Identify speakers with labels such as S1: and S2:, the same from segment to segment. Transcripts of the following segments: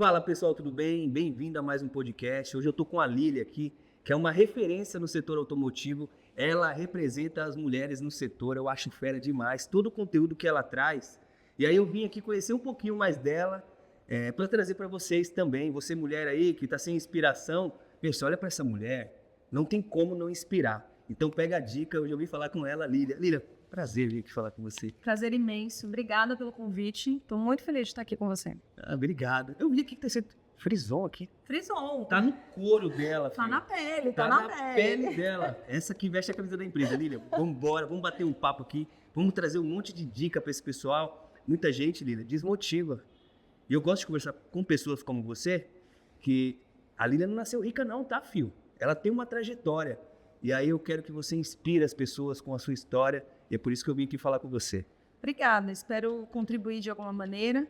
S1: Fala pessoal, tudo bem? Bem-vindo a mais um podcast. Hoje eu tô com a Lília aqui, que é uma referência no setor automotivo. Ela representa as mulheres no setor, eu acho fera demais, todo o conteúdo que ela traz. E aí eu vim aqui conhecer um pouquinho mais dela, para trazer para vocês também. Você mulher aí que tá sem inspiração, pessoal, olha para essa mulher, não tem como não inspirar. Então pega a dica, hoje eu vim falar com ela, Lília. Lília, prazer vir aqui falar com você.
S2: Prazer imenso. Obrigada pelo convite. Estou muito feliz de estar aqui com você.
S1: Ah, obrigado. Eu vi aqui que tá sendo frison aqui.
S2: Frison.
S1: Tá no couro dela,
S2: Tá
S1: filho.
S2: na pele,
S1: Tá
S2: na
S1: na
S2: pele.
S1: pele dela. Essa que veste a camisa da empresa, Lília. Vamos embora, vamos bater um papo aqui. Vamos trazer um monte de dica para esse pessoal. Muita gente, Lília, desmotiva. E eu gosto de conversar com pessoas como você, que a Lília não nasceu rica não, tá, filho? Ela tem uma trajetória. E aí eu quero que você inspire as pessoas com a sua história. E é por isso que eu vim aqui falar com você.
S2: Obrigada. Espero contribuir de alguma maneira.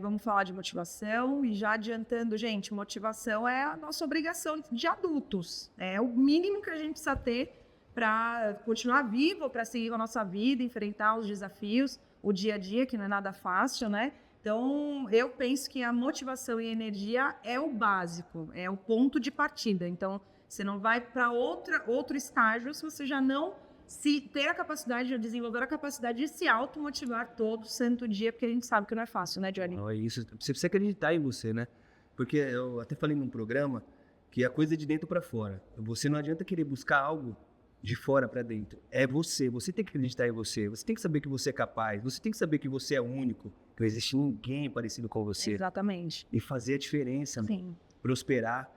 S2: Vamos falar de motivação. E já adiantando, gente, motivação é a nossa obrigação de adultos. É o mínimo que a gente precisa ter para continuar vivo, para seguir a nossa vida, enfrentar os desafios, o dia a dia, que não é nada fácil, né? Então, eu penso que a motivação e a energia é o básico, é o ponto de partida. Então, você não vai para outro estágio se você já não ter a capacidade de desenvolver a capacidade de se automotivar todo santo dia, porque a gente sabe que não é fácil, né, Johnny?
S1: Não, é isso. Você precisa acreditar em você, né? Porque eu até falei num programa que a coisa é de dentro para fora. Você não adianta querer buscar algo de fora para dentro. É você. Você tem que acreditar em você. Você tem que saber que você é capaz. Você tem que saber que você é único. Que não existe ninguém parecido com você.
S2: Exatamente.
S1: E fazer a diferença.
S2: Sim.
S1: Prosperar.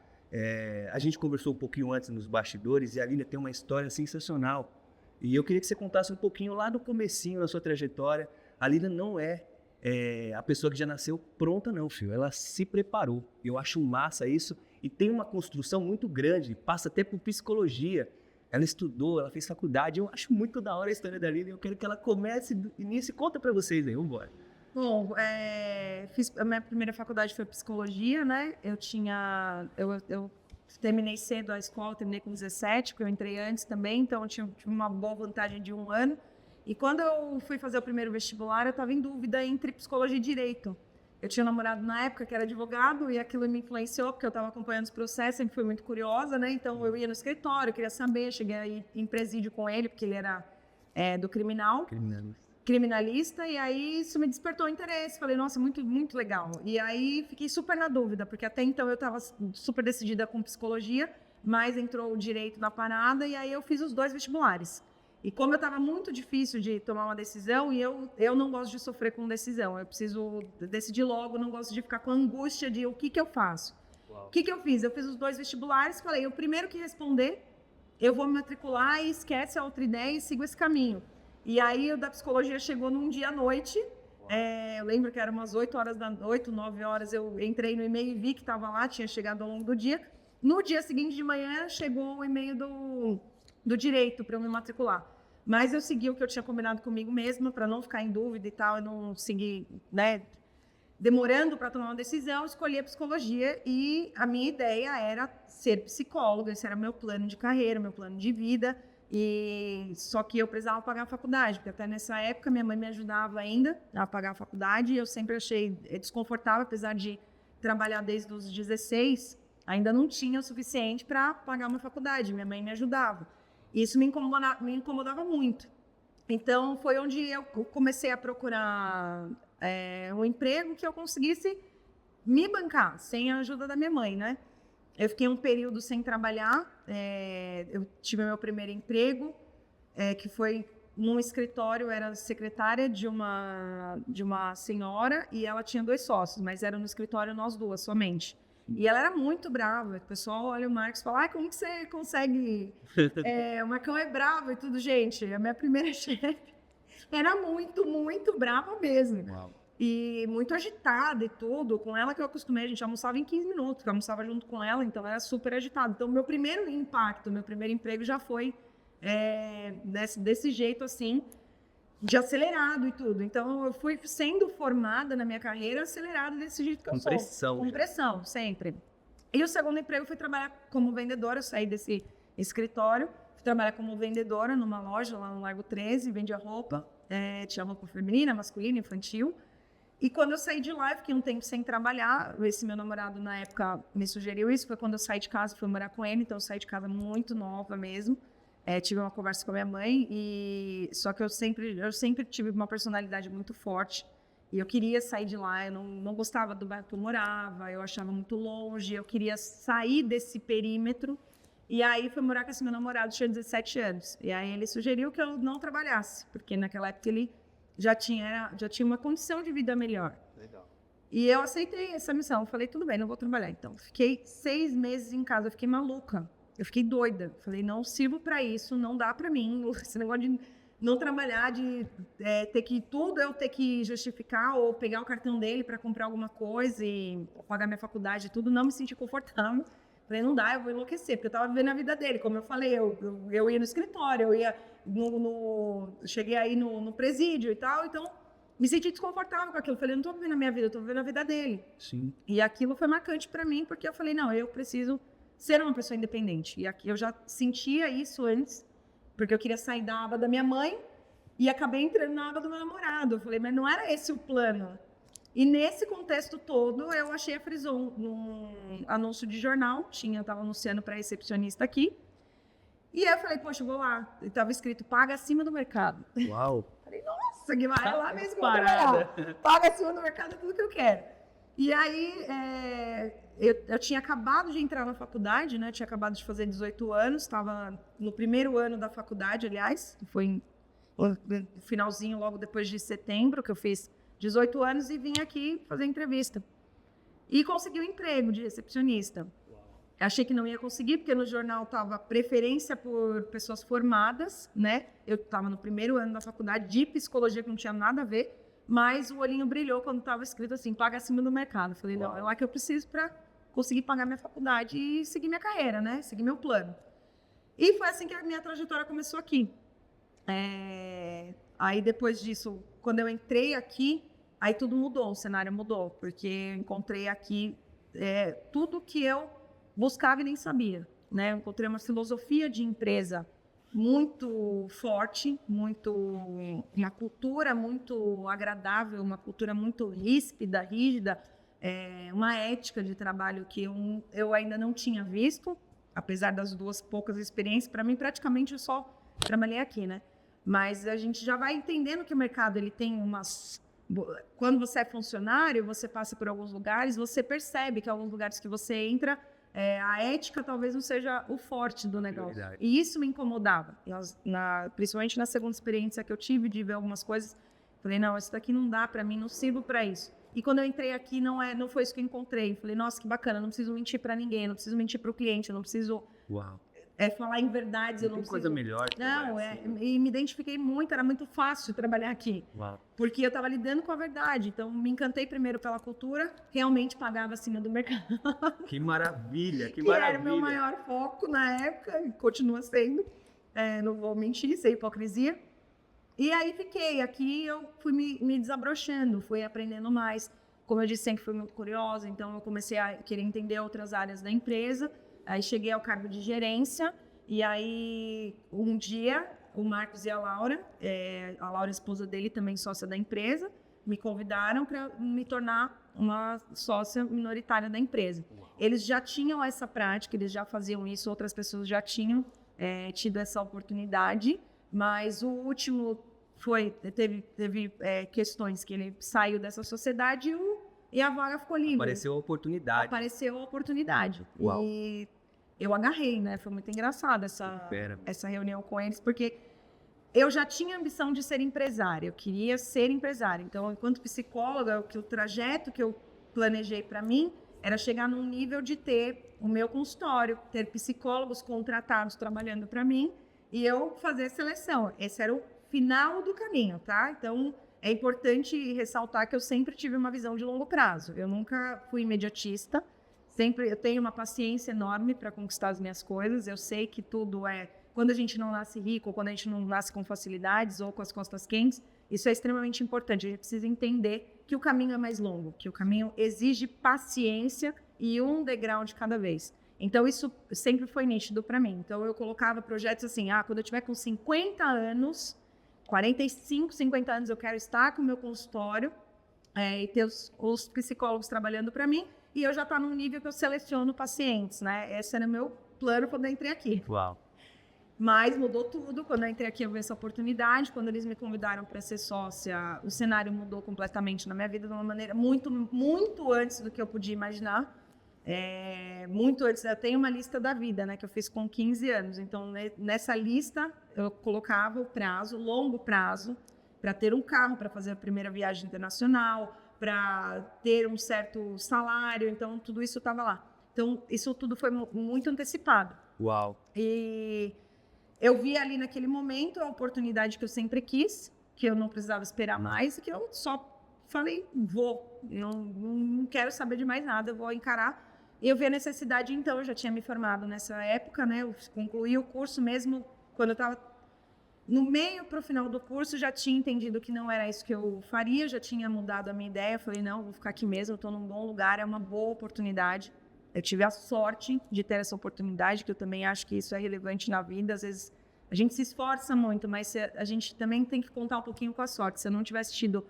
S1: A gente conversou um pouquinho antes nos bastidores e a Lília tem uma história sensacional. E eu queria que você contasse um pouquinho lá do comecinho da sua trajetória. A Lília não é a pessoa que já nasceu pronta não, filho. Ela se preparou. Eu acho massa isso. E tem uma construção muito grande. Passa até por psicologia. Ela estudou, ela fez faculdade. Eu acho muito da hora a história da Lília. Eu quero que ela comece do início e conta pra vocês aí. Vamos embora.
S2: Bom, a minha primeira faculdade foi psicologia, né? Eu terminei cedo a escola, terminei com 17, porque eu entrei antes também, então eu tinha uma boa vantagem de 1 ano. E quando eu fui fazer o primeiro vestibular, eu estava em dúvida entre psicologia e direito. Eu tinha um namorado na época que era advogado e aquilo me influenciou, porque eu estava acompanhando os processos, sempre fui muito curiosa, né? Então eu ia no escritório, queria saber, cheguei a ir em presídio com ele, porque ele era do criminalista, e aí isso me despertou interesse. Falei, nossa, muito, muito legal. E aí fiquei super na dúvida, porque até então eu estava super decidida com psicologia, mas entrou o direito na parada, e aí eu fiz os 2 vestibulares. E como eu estava muito difícil de tomar uma decisão, e eu não gosto de sofrer com decisão, eu preciso decidir logo, não gosto de ficar com angústia de o que eu faço. Uau. O que eu fiz? Eu fiz os 2 vestibulares, falei, o primeiro que responder, eu vou me matricular e esquece a outra ideia e sigo esse caminho. E aí o da psicologia chegou num dia à noite, eu lembro que era umas 8, 9 horas, eu entrei no e-mail e vi que estava lá, tinha chegado ao longo do dia. No dia seguinte de manhã chegou o e-mail do direito para eu me matricular. Mas eu segui o que eu tinha combinado comigo mesma, para não ficar em dúvida e tal, eu não seguir, né, demorando para tomar uma decisão, escolhi a psicologia e a minha ideia era ser psicóloga, esse era meu plano de carreira, meu plano de vida. Só que eu precisava pagar a faculdade, porque até nessa época minha mãe me ajudava ainda a pagar a faculdade e eu sempre achei desconfortável, apesar de trabalhar desde os 16, ainda não tinha o suficiente para pagar uma faculdade, minha mãe me ajudava. E isso me incomodava muito. Então foi onde eu comecei a procurar um emprego que eu conseguisse me bancar, sem a ajuda da minha mãe, né? Eu fiquei um período sem trabalhar, eu tive meu primeiro emprego, que foi num escritório, eu era secretária de uma senhora e ela tinha 2 sócios, mas era no escritório nós 2 somente. E ela era muito brava, o pessoal olha o Marcos e fala, como que você consegue, o Marcão é bravo e tudo, gente, a minha primeira chefe era muito, muito brava mesmo. Uau. E muito agitada e tudo. Com ela que eu acostumei, a gente almoçava em 15 minutos, eu almoçava junto com ela, então era super agitada. Então, meu primeiro impacto, meu primeiro emprego já foi desse jeito, assim, de acelerado e tudo. Então, eu fui sendo formada na minha carreira acelerada desse jeito que eu sou.
S1: Pressão.
S2: Com pressão, sempre. E o segundo emprego foi trabalhar como vendedora. Eu saí desse escritório, fui trabalhar como vendedora numa loja lá no Largo 13, vendia roupa. Tinha roupa feminina, masculina, infantil. E quando eu saí de lá, eu fiquei um tempo sem trabalhar. Esse meu namorado, na época, me sugeriu isso. Foi quando eu saí de casa, fui morar com ele. Então, eu saí de casa muito nova mesmo. Tive uma conversa com a minha mãe. Só que eu sempre tive uma personalidade muito forte. E eu queria sair de lá. Eu não gostava do bairro que eu morava. Eu achava muito longe. Eu queria sair desse perímetro. E aí, fui morar com esse meu namorado. Tinha 17 anos. E aí, ele sugeriu que eu não trabalhasse. Porque naquela época, ele já tinha uma condição de vida melhor.
S3: Legal.
S2: E eu aceitei essa missão. Eu falei, tudo bem, não vou trabalhar. Então, fiquei 6 meses em casa. Eu fiquei maluca. Eu fiquei doida. Falei, não sirvo para isso, não dá para mim. Esse negócio de não trabalhar, de ter que justificar ou pegar o cartão dele para comprar alguma coisa e pagar minha faculdade e tudo, não me senti confortável. Falei, não dá, eu vou enlouquecer, porque eu estava vivendo a vida dele. Como eu falei, eu ia no escritório, eu ia cheguei aí no presídio e tal, então me senti desconfortável com aquilo. Falei, não estou vivendo a minha vida, eu estou vivendo a vida dele.
S1: Sim.
S2: E aquilo foi marcante para mim, porque eu falei, não, eu preciso ser uma pessoa independente. E aqui eu já sentia isso antes, porque eu queria sair da aba da minha mãe e acabei entrando na aba do meu namorado. Eu falei, mas não era esse o plano. E nesse contexto todo, eu achei a Frison num anúncio de jornal, estava anunciando para recepcionista aqui. E aí eu falei, poxa, eu vou lá. E estava escrito, paga acima do mercado.
S1: Uau!
S2: Falei, nossa, que vai lá mesmo que eu vou trabalhar. Paga acima do mercado é tudo que eu quero. E aí, eu tinha acabado de entrar na faculdade, né? Tinha acabado de fazer 18 anos, estava no primeiro ano da faculdade, aliás. Foi no finalzinho, logo depois de setembro, que eu fiz 18 anos e vim aqui fazer entrevista. E consegui um emprego de recepcionista. Achei que não ia conseguir, porque no jornal estava preferência por pessoas formadas, né? Eu estava no primeiro ano da faculdade de psicologia, que não tinha nada a ver, mas o olhinho brilhou quando estava escrito assim, paga acima do mercado. Falei, não, é lá que eu preciso para conseguir pagar minha faculdade e seguir minha carreira, né? Seguir meu plano. E foi assim que a minha trajetória começou aqui. Aí depois disso, quando eu entrei aqui, aí tudo mudou, o cenário mudou, porque eu encontrei aqui tudo que eu buscava e nem sabia, né? Eu encontrei uma filosofia de empresa muito forte, uma cultura muito agradável, uma cultura muito rígida, uma ética de trabalho que eu ainda não tinha visto, apesar das duas poucas experiências. Para mim, praticamente, eu só trabalhei aqui, né? Mas a gente já vai entendendo que o mercado ele tem umas... Quando você é funcionário, você passa por alguns lugares, você percebe que alguns lugares que você entra, a ética talvez não seja o forte do negócio. Verdade. E isso me incomodava. Principalmente na segunda experiência que eu tive de ver algumas coisas, falei, não, isso daqui não dá para mim, não sirvo para isso. E quando eu entrei aqui, não foi isso que eu encontrei. Falei, nossa, que bacana, não preciso mentir para ninguém, não preciso mentir para o cliente, eu não preciso...
S1: Uau.
S2: Falar em verdades, eu não preciso...
S1: coisa melhor.
S2: Não, e me identifiquei muito, era muito fácil trabalhar aqui.
S1: Uau.
S2: Porque eu estava lidando com a verdade. Então, me encantei primeiro pela cultura, realmente pagava acima do mercado.
S1: Que maravilha, que
S2: maravilha. Era o meu maior foco na época, e continua sendo. Não vou mentir, sem hipocrisia. E aí fiquei aqui, eu fui me desabrochando, fui aprendendo mais. Como eu disse, sempre fui muito curiosa, então eu comecei a querer entender outras áreas da empresa. Aí cheguei ao cargo de gerência, e aí um dia o Marcos e a Laura, esposa dele, também sócia da empresa, me convidaram para me tornar uma sócia minoritária da empresa. Uau. Eles já tinham essa prática, eles já faziam isso, outras pessoas já tinham tido essa oportunidade, mas o último teve questões que ele saiu dessa sociedade e a vaga ficou livre.
S1: Apareceu a oportunidade.
S2: Uau. E eu agarrei, né? Foi muito engraçado essa reunião com eles, porque eu já tinha a ambição de ser empresária, eu queria ser empresária. Então, enquanto psicóloga, o trajeto que eu planejei para mim era chegar num nível de ter o meu consultório, ter psicólogos contratados trabalhando para mim e eu fazer seleção. Esse era o final do caminho, tá? Então, é importante ressaltar que eu sempre tive uma visão de longo prazo. Eu nunca fui imediatista. Eu tenho uma paciência enorme para conquistar as minhas coisas. Eu sei que tudo quando a gente não nasce rico, ou quando a gente não nasce com facilidades ou com as costas quentes, isso é extremamente importante. A gente precisa entender que o caminho é mais longo, que o caminho exige paciência e um degrau de cada vez. Então, isso sempre foi nítido para mim. Então, eu colocava projetos assim, quando eu tiver com 50 anos, 45, 50 anos, eu quero estar com o meu consultório e ter os psicólogos trabalhando para mim, e eu já estou num nível que eu seleciono pacientes, né? Esse era o meu plano quando eu entrei aqui.
S1: Uau.
S2: Mas mudou tudo. Quando eu entrei aqui, eu vi essa oportunidade. Quando eles me convidaram para ser sócia, o cenário mudou completamente na minha vida de uma maneira muito, muito antes do que eu podia imaginar. Muito antes. Eu tenho uma lista da vida, né, que eu fiz com 15 anos. Então, nessa lista, eu colocava o prazo, longo prazo, para ter um carro, para fazer a primeira viagem internacional, para ter um certo salário. Então, tudo isso estava lá. Então, isso tudo foi muito antecipado.
S1: Uau.
S2: E eu vi ali naquele momento a oportunidade que eu sempre quis, que eu não precisava esperar mais, e que eu só falei, vou, não quero saber de mais nada, eu vou encarar. E eu vi a necessidade, então, eu já tinha me formado nessa época, né? Eu concluí o curso mesmo quando eu estava no meio para o final do curso, já tinha entendido que não era isso que eu faria, já tinha mudado a minha ideia, eu falei, não, vou ficar aqui mesmo, eu estou num bom lugar, é uma boa oportunidade. Eu tive a sorte de ter essa oportunidade, que eu também acho que isso é relevante na vida. Às vezes a gente se esforça muito, mas a gente também tem que contar um pouquinho com a sorte. Se eu não tivesse tido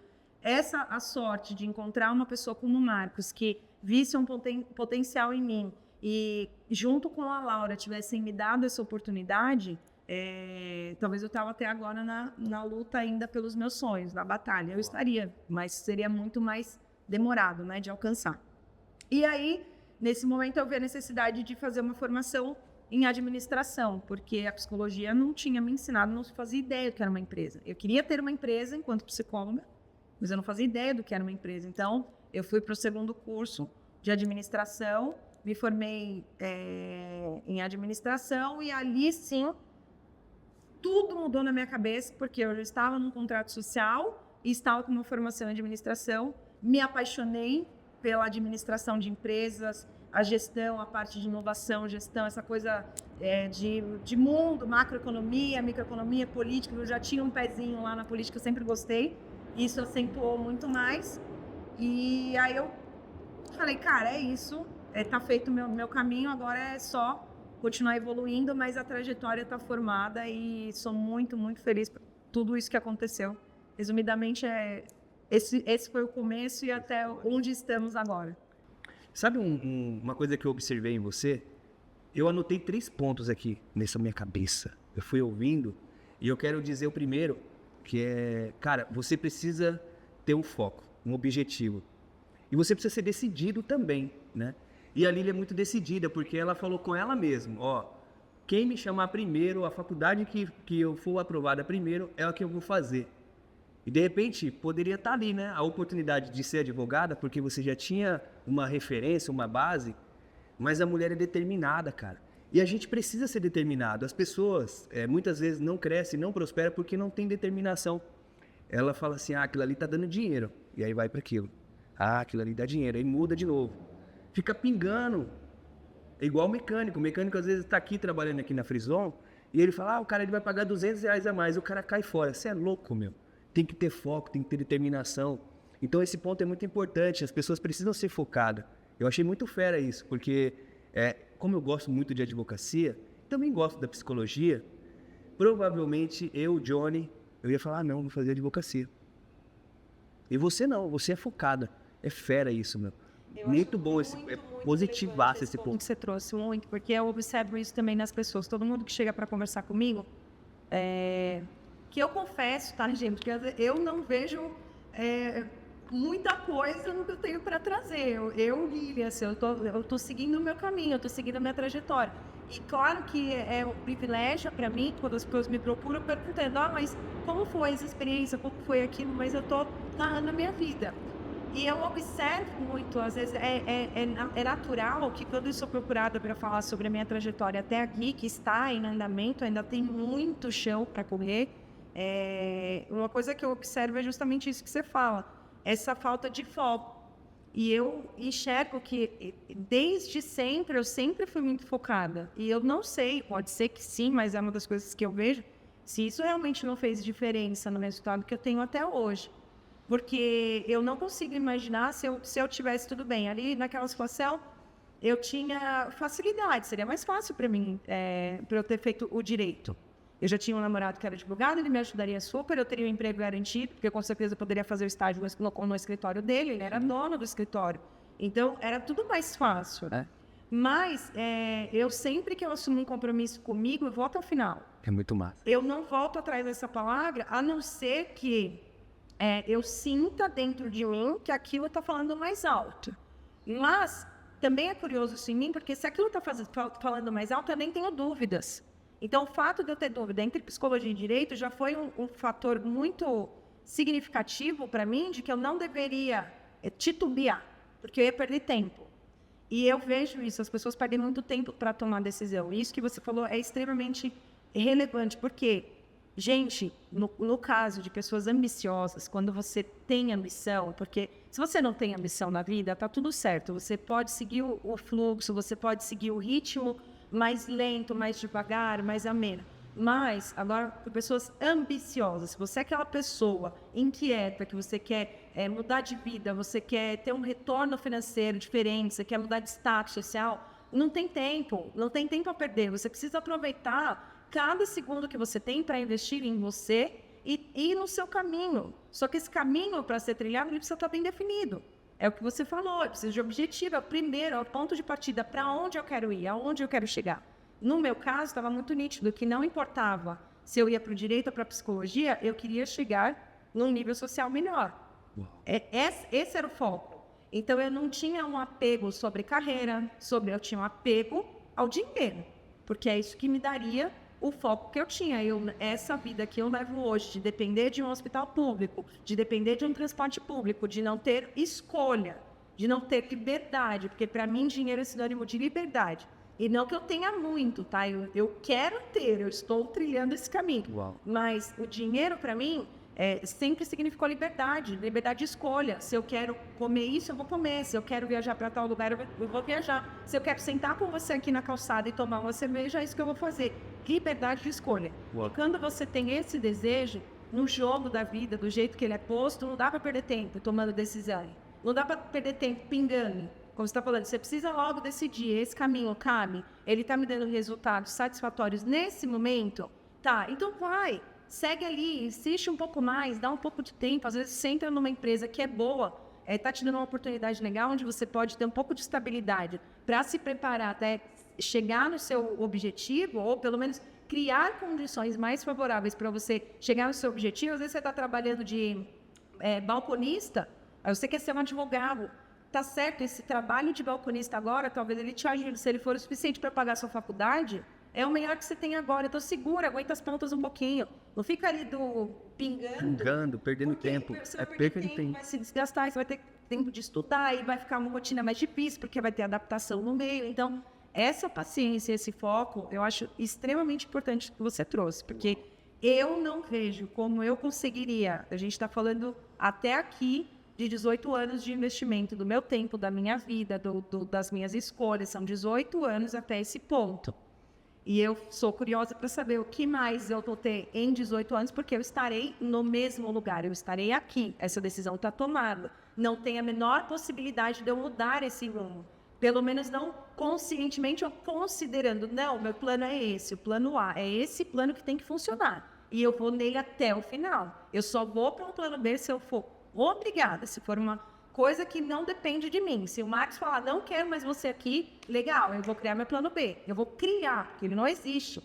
S2: a sorte de encontrar uma pessoa como o Marcos, que visse um potencial em mim, e junto com a Laura tivessem me dado essa oportunidade, talvez eu estava até agora na luta ainda pelos meus sonhos, na batalha. Eu estaria, mas seria muito mais demorado, né, de alcançar. E aí, nesse momento, eu vi a necessidade de fazer uma formação em administração, porque a psicologia não tinha me ensinado, não fazia ideia do que era uma empresa. Eu queria ter uma empresa enquanto psicóloga, mas eu não fazia ideia do que era uma empresa. Então, eu fui para o segundo curso de administração, me formei em administração, e ali, sim, tudo mudou na minha cabeça, porque eu já estava num contrato social e estava com uma formação em administração, me apaixonei pela administração de empresas, a gestão, a parte de inovação, gestão, essa coisa de mundo, macroeconomia, microeconomia, política. Eu já tinha um pezinho lá na política, eu sempre gostei. Isso acentuou muito mais. E aí eu falei, cara, é isso. Tá feito o meu caminho, agora é só continuar evoluindo, mas a trajetória está formada e sou muito, muito feliz por tudo isso que aconteceu. Resumidamente, esse foi o começo e até onde estamos agora.
S1: Sabe uma coisa que eu observei em você? Eu anotei 3 pontos aqui nessa minha cabeça. Eu fui ouvindo e eu quero dizer o primeiro, que é, cara, você precisa ter um foco, um objetivo. E você precisa ser decidido também, né? E a Lília é muito decidida, porque ela falou com ela mesma, ó, quem me chamar primeiro, a faculdade que eu for aprovada primeiro, é a que eu vou fazer. E, de repente, poderia estar ali, né? A oportunidade de ser advogada, porque você já tinha uma referência, uma base, mas a mulher é determinada, cara. E a gente precisa ser determinado. As pessoas, muitas vezes, não crescem, não prosperam, porque não tem determinação. Ela fala assim, aquilo ali tá dando dinheiro. E aí vai para aquilo. Aquilo ali dá dinheiro. Aí muda de novo. Fica pingando. É igual o mecânico. O mecânico, às vezes, está aqui trabalhando aqui na Frison, e ele fala, o cara ele vai pagar R$200 a mais. O cara cai fora. Você é louco, meu. Tem que ter foco, tem que ter determinação. Então, esse ponto é muito importante. As pessoas precisam ser focadas. Eu achei muito fera isso, porque, como eu gosto muito de advocacia, também gosto da psicologia, provavelmente eu, Johnny, eu ia falar, não, vou fazer advocacia. E você não, você é focada. É fera isso, meu. Muito bom, positivaço esse ponto
S2: que você trouxe, muito, porque eu observo isso também nas pessoas. Todo mundo que chega para conversar comigo, que eu confesso, tá, gente? Porque eu não vejo muita coisa no que eu tenho para trazer. Lívia, assim, eu tô seguindo o meu caminho, eu tô seguindo a minha trajetória. E claro que é um privilégio para mim, quando as pessoas me procuram, perguntando, mas como foi essa experiência, como foi aquilo? Mas eu tô narrando a minha vida. E eu observo muito, às vezes é natural que quando eu sou procurada para falar sobre a minha trajetória até aqui, que está em andamento, ainda tem muito chão para correr, uma coisa que eu observo é justamente isso que você fala, essa falta de foco. E eu enxergo que desde sempre, eu sempre fui muito focada. E eu não sei, pode ser que sim, mas é uma das coisas que eu vejo, se isso realmente não fez diferença no resultado que eu tenho até hoje. Porque eu não consigo imaginar se eu tivesse tudo bem. Ali naquela situação, eu tinha facilidade, seria mais fácil para mim, para eu ter feito o direito. Eu já tinha um namorado que era advogado, ele me ajudaria super, eu teria um emprego garantido, porque com certeza eu poderia fazer o estágio no escritório dele, ele era dono do escritório. Então, era tudo mais fácil. Mas, eu sempre que eu assumo um compromisso comigo, eu vou até o final.
S1: É muito massa.
S2: Eu não volto atrás dessa palavra, a não ser que eu sinta dentro de mim que aquilo está falando mais alto. Mas, também é curioso isso em mim, porque se aquilo está falando mais alto, eu nem tenho dúvidas. Então, o fato de eu ter dúvida entre psicologia e direito já foi um fator muito significativo para mim, de que eu não deveria titubear, porque eu ia perder tempo. E eu vejo isso, as pessoas perdem muito tempo para tomar decisão. Isso que você falou é extremamente relevante, porque, gente, no caso de pessoas ambiciosas, quando você tem ambição, porque se você não tem ambição na vida, tá tudo certo. Você pode seguir o fluxo, você pode seguir o ritmo mais lento, mais devagar, mais ameno. Mas, agora, para pessoas ambiciosas, se você é aquela pessoa inquieta, que você quer mudar de vida, você quer ter um retorno financeiro diferente, você quer mudar de status social, não tem tempo a perder. Você precisa aproveitar cada segundo que você tem para investir em você e ir no seu caminho. Só que esse caminho, para ser trilhado, ele precisa estar bem definido. É o que você falou, eu preciso de objetivo, é o primeiro, é o ponto de partida, para onde eu quero ir, aonde eu quero chegar. No meu caso, estava muito nítido que não importava se eu ia para o direito ou para a psicologia, eu queria chegar num nível social melhor. Esse era o foco. Então, eu não tinha um apego sobre carreira, eu tinha um apego ao dinheiro, porque é isso que me daria o foco que eu tinha. Essa vida que eu levo hoje, de depender de um hospital público, de depender de um transporte público, de não ter escolha, de não ter liberdade, porque para mim dinheiro é sinônimo de liberdade. E não que eu tenha muito, tá? Eu quero ter, eu estou trilhando esse caminho.
S1: Uau.
S2: Mas o dinheiro para mim sempre significou liberdade de escolha. Se eu quero comer isso, eu vou comer. Se eu quero viajar para tal lugar, eu vou viajar. Se eu quero sentar com você aqui na calçada e tomar uma cerveja, é isso que eu vou fazer. Liberdade de escolha. Uau. E quando você tem esse desejo, no jogo da vida, do jeito que ele é posto, não dá para perder tempo tomando decisão. Não dá para perder tempo pingando. Como você está falando, você precisa logo decidir, esse caminho cabe, ele está me dando resultados satisfatórios nesse momento? Tá, então vai, segue ali, insiste um pouco mais, dá um pouco de tempo, às vezes você entra numa empresa que é boa, está te dando uma oportunidade legal, onde você pode ter um pouco de estabilidade para se preparar até chegar no seu objetivo, ou pelo menos criar condições mais favoráveis para você chegar no seu objetivo. Às vezes você está trabalhando de balconista, aí você quer ser um advogado. Tá certo, esse trabalho de balconista agora, talvez ele te ajude, se ele for o suficiente para pagar a sua faculdade, é o melhor que você tem agora. Então segura, aguenta as pontas um pouquinho. Não fica ali pingando,
S1: perdendo tempo.
S2: Você vai perder tempo, vai se desgastar, você vai ter tempo de estudar e vai ficar uma rotina mais difícil, porque vai ter adaptação no meio. Então, essa paciência, esse foco, eu acho extremamente importante que você trouxe, porque eu não vejo como eu conseguiria, a gente está falando até aqui, de 18 anos de investimento do meu tempo, da minha vida, das minhas escolhas. São 18 anos até esse ponto. E eu sou curiosa para saber o que mais eu vou ter em 18 anos, porque eu estarei no mesmo lugar, eu estarei aqui. Essa decisão está tomada. Não tem a menor possibilidade de eu mudar esse rumo. Pelo menos não conscientemente ou considerando, não, meu plano é esse, o plano A, é esse plano que tem que funcionar. E eu vou nele até o final. Eu só vou para um plano B se eu for obrigada, se for uma coisa que não depende de mim. Se o Marcos falar, não quero mais você aqui, legal, eu vou criar meu plano B. Eu vou criar, porque ele não existe.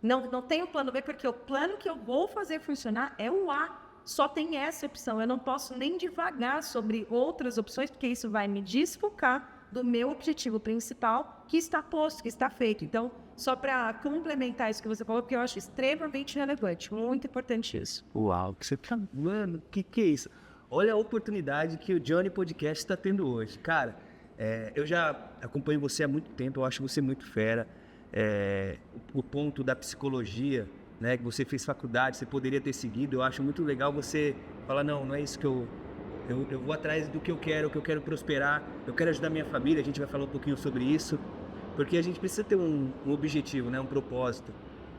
S2: Não tem o plano B, porque o plano que eu vou fazer funcionar é o A. Só tem essa opção. Eu não posso nem divagar sobre outras opções, porque isso vai me desfocar do meu objetivo principal, que está posto, que está feito. Então, só para complementar isso que você falou, porque eu acho extremamente relevante, muito importante isso.
S1: Uau, que você tá... Mano, que é isso? Olha a oportunidade que o Johnny Podcast está tendo hoje. Cara, eu já acompanho você há muito tempo, eu acho você muito fera. O ponto da psicologia, né, que você fez faculdade, você poderia ter seguido, eu acho muito legal você falar, não é isso que eu vou atrás do que eu quero prosperar, eu quero ajudar minha família, a gente vai falar um pouquinho sobre isso, porque a gente precisa ter um objetivo, né, um propósito.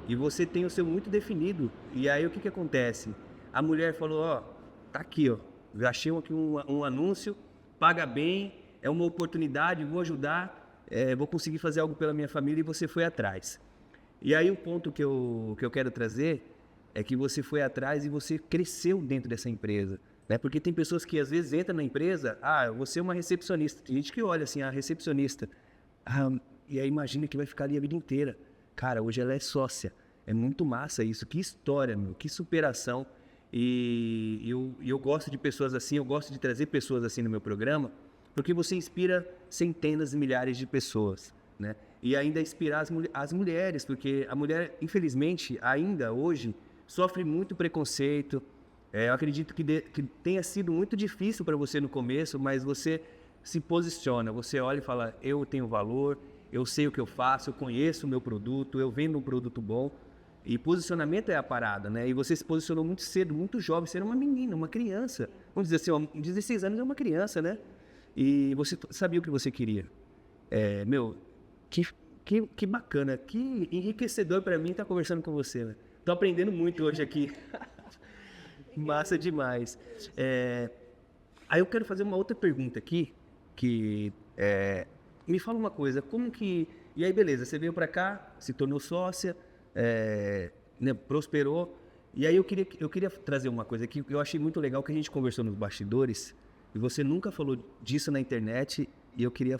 S1: E você tem o seu muito definido. E aí o que acontece? A mulher falou, tá aqui, eu achei aqui um anúncio, paga bem, é uma oportunidade, vou ajudar, vou conseguir fazer algo pela minha família, e você foi atrás. E aí o ponto que eu quero trazer é que você foi atrás e você cresceu dentro dessa empresa, né? Porque tem pessoas que às vezes entram na empresa, você é uma recepcionista. Tem gente que olha assim, a recepcionista, e aí imagina que vai ficar ali a vida inteira. Cara, hoje ela é sócia. É muito massa isso. Que história, meu, que superação. E eu gosto de pessoas assim, eu gosto de trazer pessoas assim no meu programa, porque você inspira centenas de milhares de pessoas, né? E ainda inspirar as mulheres, porque a mulher, infelizmente, ainda hoje, sofre muito preconceito. Eu acredito que tenha sido muito difícil para você no começo, mas você se posiciona, você olha e fala, eu tenho valor, eu sei o que eu faço, eu conheço o meu produto, eu vendo um produto bom. E posicionamento é a parada, né? E você se posicionou muito cedo, muito jovem, você era uma menina, uma criança. Vamos dizer assim, 16 anos é uma criança, né? E você sabia o que você queria. Meu, que bacana, que enriquecedor para mim estar conversando com você, né? Tô aprendendo muito hoje aqui. Massa demais. Aí eu quero fazer uma outra pergunta aqui, me fala uma coisa, como que... E aí, beleza, você veio para cá, se tornou sócia, né, prosperou. E aí eu queria trazer uma coisa aqui, que eu achei muito legal, que a gente conversou nos bastidores, e você nunca falou disso na internet, e eu queria...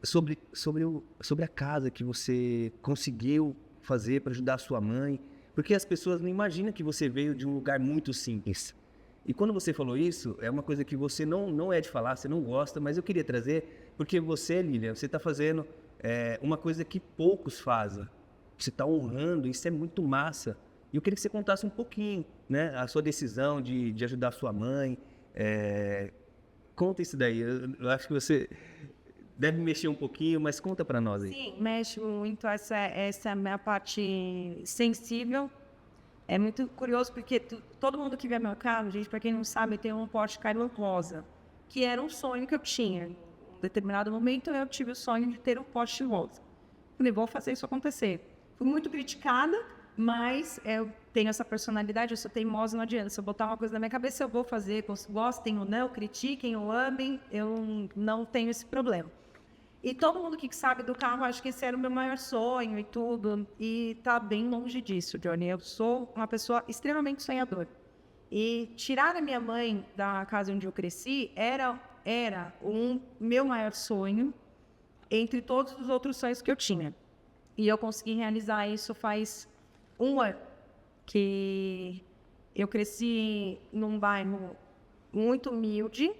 S1: sobre a casa que você conseguiu fazer para ajudar a sua mãe, porque as pessoas não imaginam que você veio de um lugar muito simples. E quando você falou isso, é uma coisa que você não é de falar, você não gosta, mas eu queria trazer, porque você, Lilian, você está fazendo uma coisa que poucos fazem. Você está honrando, isso é muito massa. E eu queria que você contasse um pouquinho, né, a sua decisão de ajudar a sua mãe. Conta isso daí, eu acho que você deve mexer um pouquinho, mas conta para nós aí.
S2: Sim, mexe muito, essa é a minha parte sensível. É muito curioso porque todo mundo que vê meu carro, gente, para quem não sabe, tem um Porsche Cayman rosa, que era um sonho que eu tinha. Em um determinado momento eu tive o sonho de ter um Porsche rosa. Falei, vou fazer isso acontecer. Fui muito criticada, mas eu tenho essa personalidade, eu sou teimosa, não adianta. Se eu botar uma coisa na minha cabeça, eu vou fazer. Gostem ou não, critiquem ou amem, eu não tenho esse problema. E todo mundo que sabe do carro, acho que esse era o meu maior sonho e tudo. E tá bem longe disso, Johnny. Eu sou uma pessoa extremamente sonhadora. E tirar a minha mãe da casa onde eu cresci era o meu maior sonho entre todos os outros sonhos que eu tinha. E eu consegui realizar isso faz um ano. Que eu cresci num bairro muito humilde.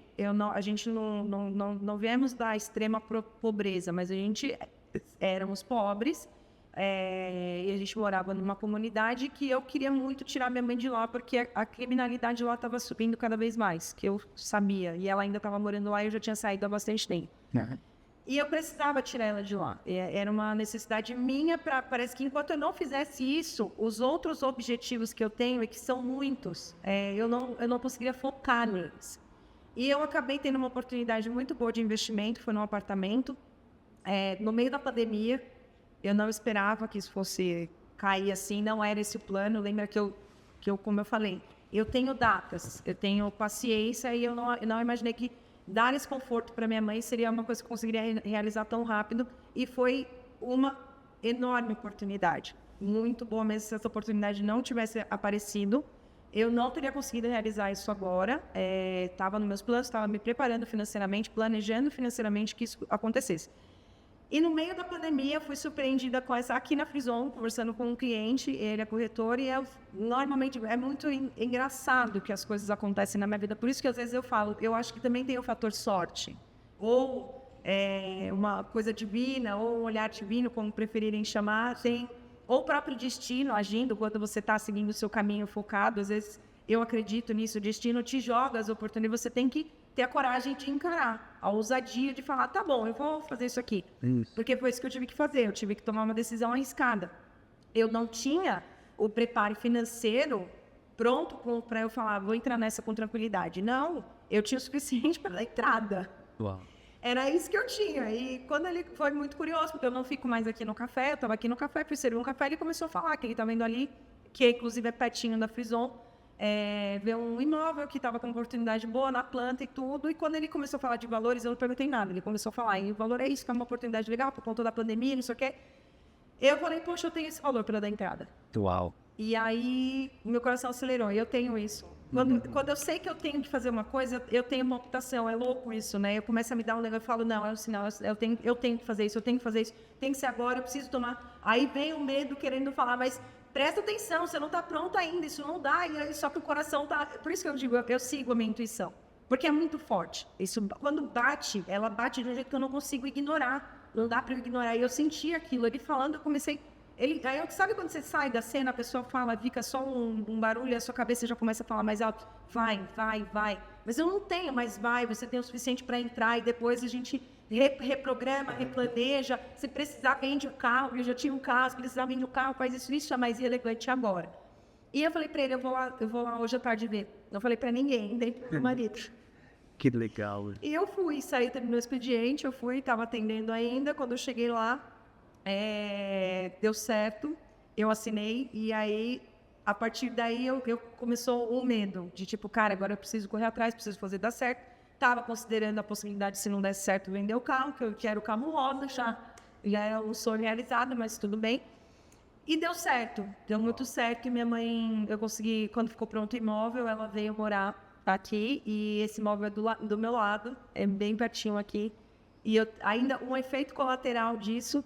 S2: A gente não viemos da extrema pobreza, mas a gente éramos pobres, e a gente morava numa comunidade que eu queria muito tirar minha mãe de lá, porque a criminalidade lá estava subindo cada vez mais, que eu sabia, e ela ainda estava morando lá e eu já tinha saído há bastante tempo. E eu precisava tirar ela de lá. Era uma necessidade minha, parece que enquanto eu não fizesse isso, os outros objetivos que eu tenho, e que são muitos, eu não conseguiria focar neles. E eu acabei tendo uma oportunidade muito boa de investimento, foi num apartamento, no meio da pandemia. Eu não esperava que isso fosse cair assim, não era esse o plano. Lembra que eu, como eu falei, eu tenho datas, eu tenho paciência, e eu não imaginei que dar esse conforto para minha mãe seria uma coisa que eu conseguiria realizar tão rápido, e foi uma enorme oportunidade, muito boa mesmo. Se essa oportunidade não tivesse aparecido, eu não teria conseguido realizar isso agora. Estava nos meus planos, estava me preparando financeiramente, planejando financeiramente que isso acontecesse. E no meio da pandemia, fui surpreendida com essa aqui na Frison, conversando com um cliente, ele é corretor, e normalmente é muito engraçado que as coisas acontecem na minha vida. Por isso que às vezes eu falo, eu acho que também tem o fator sorte, ou uma coisa divina, ou um olhar divino, como preferirem chamar, ou o próprio destino agindo quando você está seguindo o seu caminho focado. Às vezes eu acredito nisso, o destino te joga as oportunidades, você tem que ter a coragem de encarar, a ousadia de falar, tá bom, eu vou fazer isso aqui. Porque foi isso que eu tive que fazer, eu tive que tomar uma decisão arriscada. Eu não tinha o preparo financeiro pronto para eu falar, vou entrar nessa com tranquilidade. Não, eu tinha o suficiente para dar entrada.
S1: Uau.
S2: Era isso que eu tinha. E quando ele foi muito curioso, porque eu não fico mais aqui no café, eu estava aqui no café, fui servir um café, ele começou a falar que ele estava indo ali, que inclusive é pertinho da Frison, ver um imóvel que estava com uma oportunidade boa na planta e tudo. E quando ele começou a falar de valores, eu não perguntei nada. Ele começou a falar, e o valor é isso, que é uma oportunidade legal por conta da pandemia, não sei o quê. Eu falei, poxa, eu tenho esse valor para dar entrada.
S1: Uau.
S2: E aí, meu coração acelerou, e eu tenho isso. Quando eu sei que eu tenho que fazer uma coisa, eu tenho uma optação, é louco isso, né? Eu começo a me dar um negócio e falo, não, é um sinal, eu tenho que fazer isso, eu tenho que fazer isso, tem que ser agora, eu preciso tomar. Aí vem o medo querendo falar, mas presta atenção, você não está pronta ainda, isso não dá, e aí, só que o coração tá... Por isso que eu digo, eu sigo a minha intuição, porque é muito forte. Isso, quando bate, ela bate de um jeito que eu não consigo ignorar, não dá para eu ignorar. E eu senti aquilo, ele falando, eu comecei... Aí, sabe quando você sai da cena, a pessoa fala, fica só um barulho e a sua cabeça já começa a falar mais alto, vai, vai, vai. Mas eu não tenho mais vai, você tem o suficiente para entrar e depois a gente reprograma, replaneja. Se precisar, vende o carro, eu já tinha um carro, se precisar, vende o carro, faz isso é mais relevante agora. E eu falei para ele, eu vou lá hoje à tarde ver. Não falei para ninguém, nem para o marido.
S1: Que legal.
S2: E eu fui, saí, terminou o expediente, estava atendendo ainda, quando eu cheguei lá, deu certo, eu assinei, e aí, a partir daí, eu começou o medo, de tipo, cara, agora eu preciso correr atrás, preciso fazer dar certo. Estava considerando a possibilidade, se não desse certo, vender o carro, que eu quero o carro roda, já é um sonho realizado, mas tudo bem. E deu certo, deu muito certo, e minha mãe, eu consegui, quando ficou pronto o imóvel, ela veio morar aqui, e esse imóvel é do meu lado, é bem pertinho aqui, e ainda um efeito colateral disso,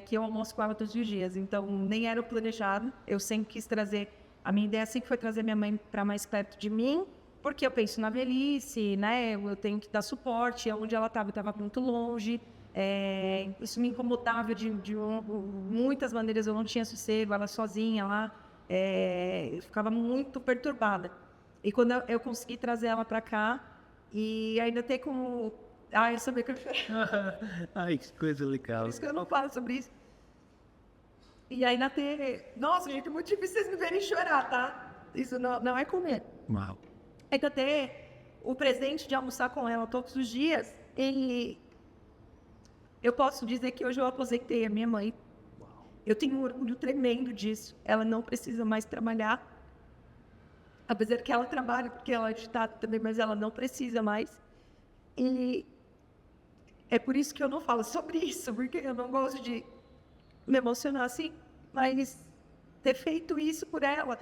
S2: que eu almoço com ela todos os dias, então nem era o planejado, eu sempre quis trazer, a minha ideia sempre foi trazer minha mãe para mais perto de mim, porque eu penso na velhice, né, eu tenho que dar suporte, onde ela estava muito longe, isso me incomodava de muitas maneiras, eu não tinha sossego, ela sozinha lá, eu ficava muito perturbada, e quando eu consegui trazer ela para cá, e ainda ter como... eu sabia que eu
S1: Ai, que coisa legal.
S2: Por isso que eu não falo sobre isso. E aí na TV... Nossa, gente, é muito difícil vocês me verem chorar, tá? Isso não é comer.
S1: Uau.
S2: É que eu tenho o presente de almoçar com ela todos os dias. E eu posso dizer que hoje eu aposentei a minha mãe. Eu tenho um orgulho tremendo disso. Ela não precisa mais trabalhar. Apesar que ela trabalha, porque ela é agitada também, mas ela não precisa mais. E... é por isso que eu não falo sobre isso, porque eu não gosto de me emocionar assim, mas ter feito isso por ela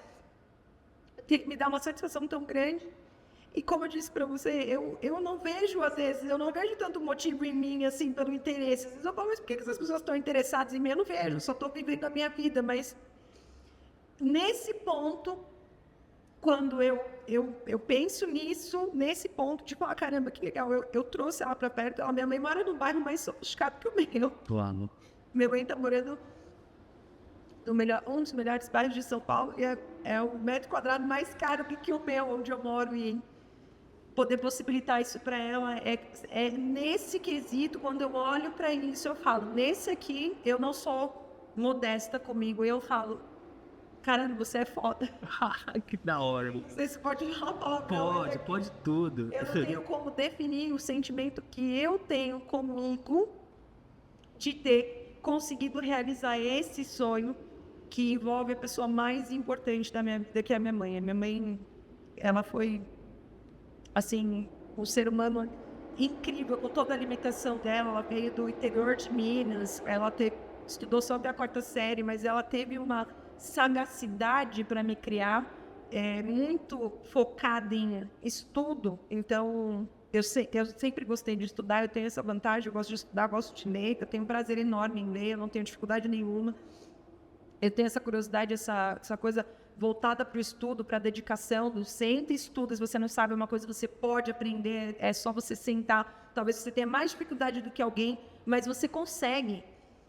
S2: me dá uma satisfação tão grande. E como eu disse para você, eu não vejo, às vezes, eu não vejo tanto motivo em mim, assim, pelo interesse. Às vezes eu falo, mas por que essas pessoas estão interessadas em mim? Eu não vejo, eu só estou vivendo a minha vida. Mas nesse ponto, quando eu penso nisso, nesse ponto, tipo, caramba, que legal, eu trouxe ela para perto, minha mãe mora num bairro mais sofisticado que o meu.
S1: Claro.
S2: Minha mãe está morando um dos melhores bairros de São Paulo, e é o metro quadrado mais caro que o meu, onde eu moro, e poder possibilitar isso para ela, é nesse quesito, quando eu olho para isso, eu falo, nesse aqui, eu não sou modesta comigo, eu falo, caramba, você é foda.
S1: Que da hora.
S2: Você pode falar palavra.
S1: Pode tudo.
S2: Eu não tenho como definir o sentimento que eu tenho comigo de ter conseguido realizar esse sonho que envolve a pessoa mais importante da minha vida, que é a minha mãe. A minha mãe, ela foi, assim, um ser humano incrível, com toda a alimentação dela. Ela veio do interior de Minas, ela estudou só até a 4ª série, mas ela teve uma sagacidade para me criar, muito focada em estudo. Então, eu sempre gostei de estudar, eu tenho essa vantagem, eu gosto de estudar, gosto de ler, eu tenho um prazer enorme em ler, eu não tenho dificuldade nenhuma. Eu tenho essa curiosidade, essa coisa voltada para o estudo, para a dedicação. Senta e estuda, se você não sabe uma coisa, você pode aprender, é só você sentar. Talvez você tenha mais dificuldade do que alguém, mas você consegue.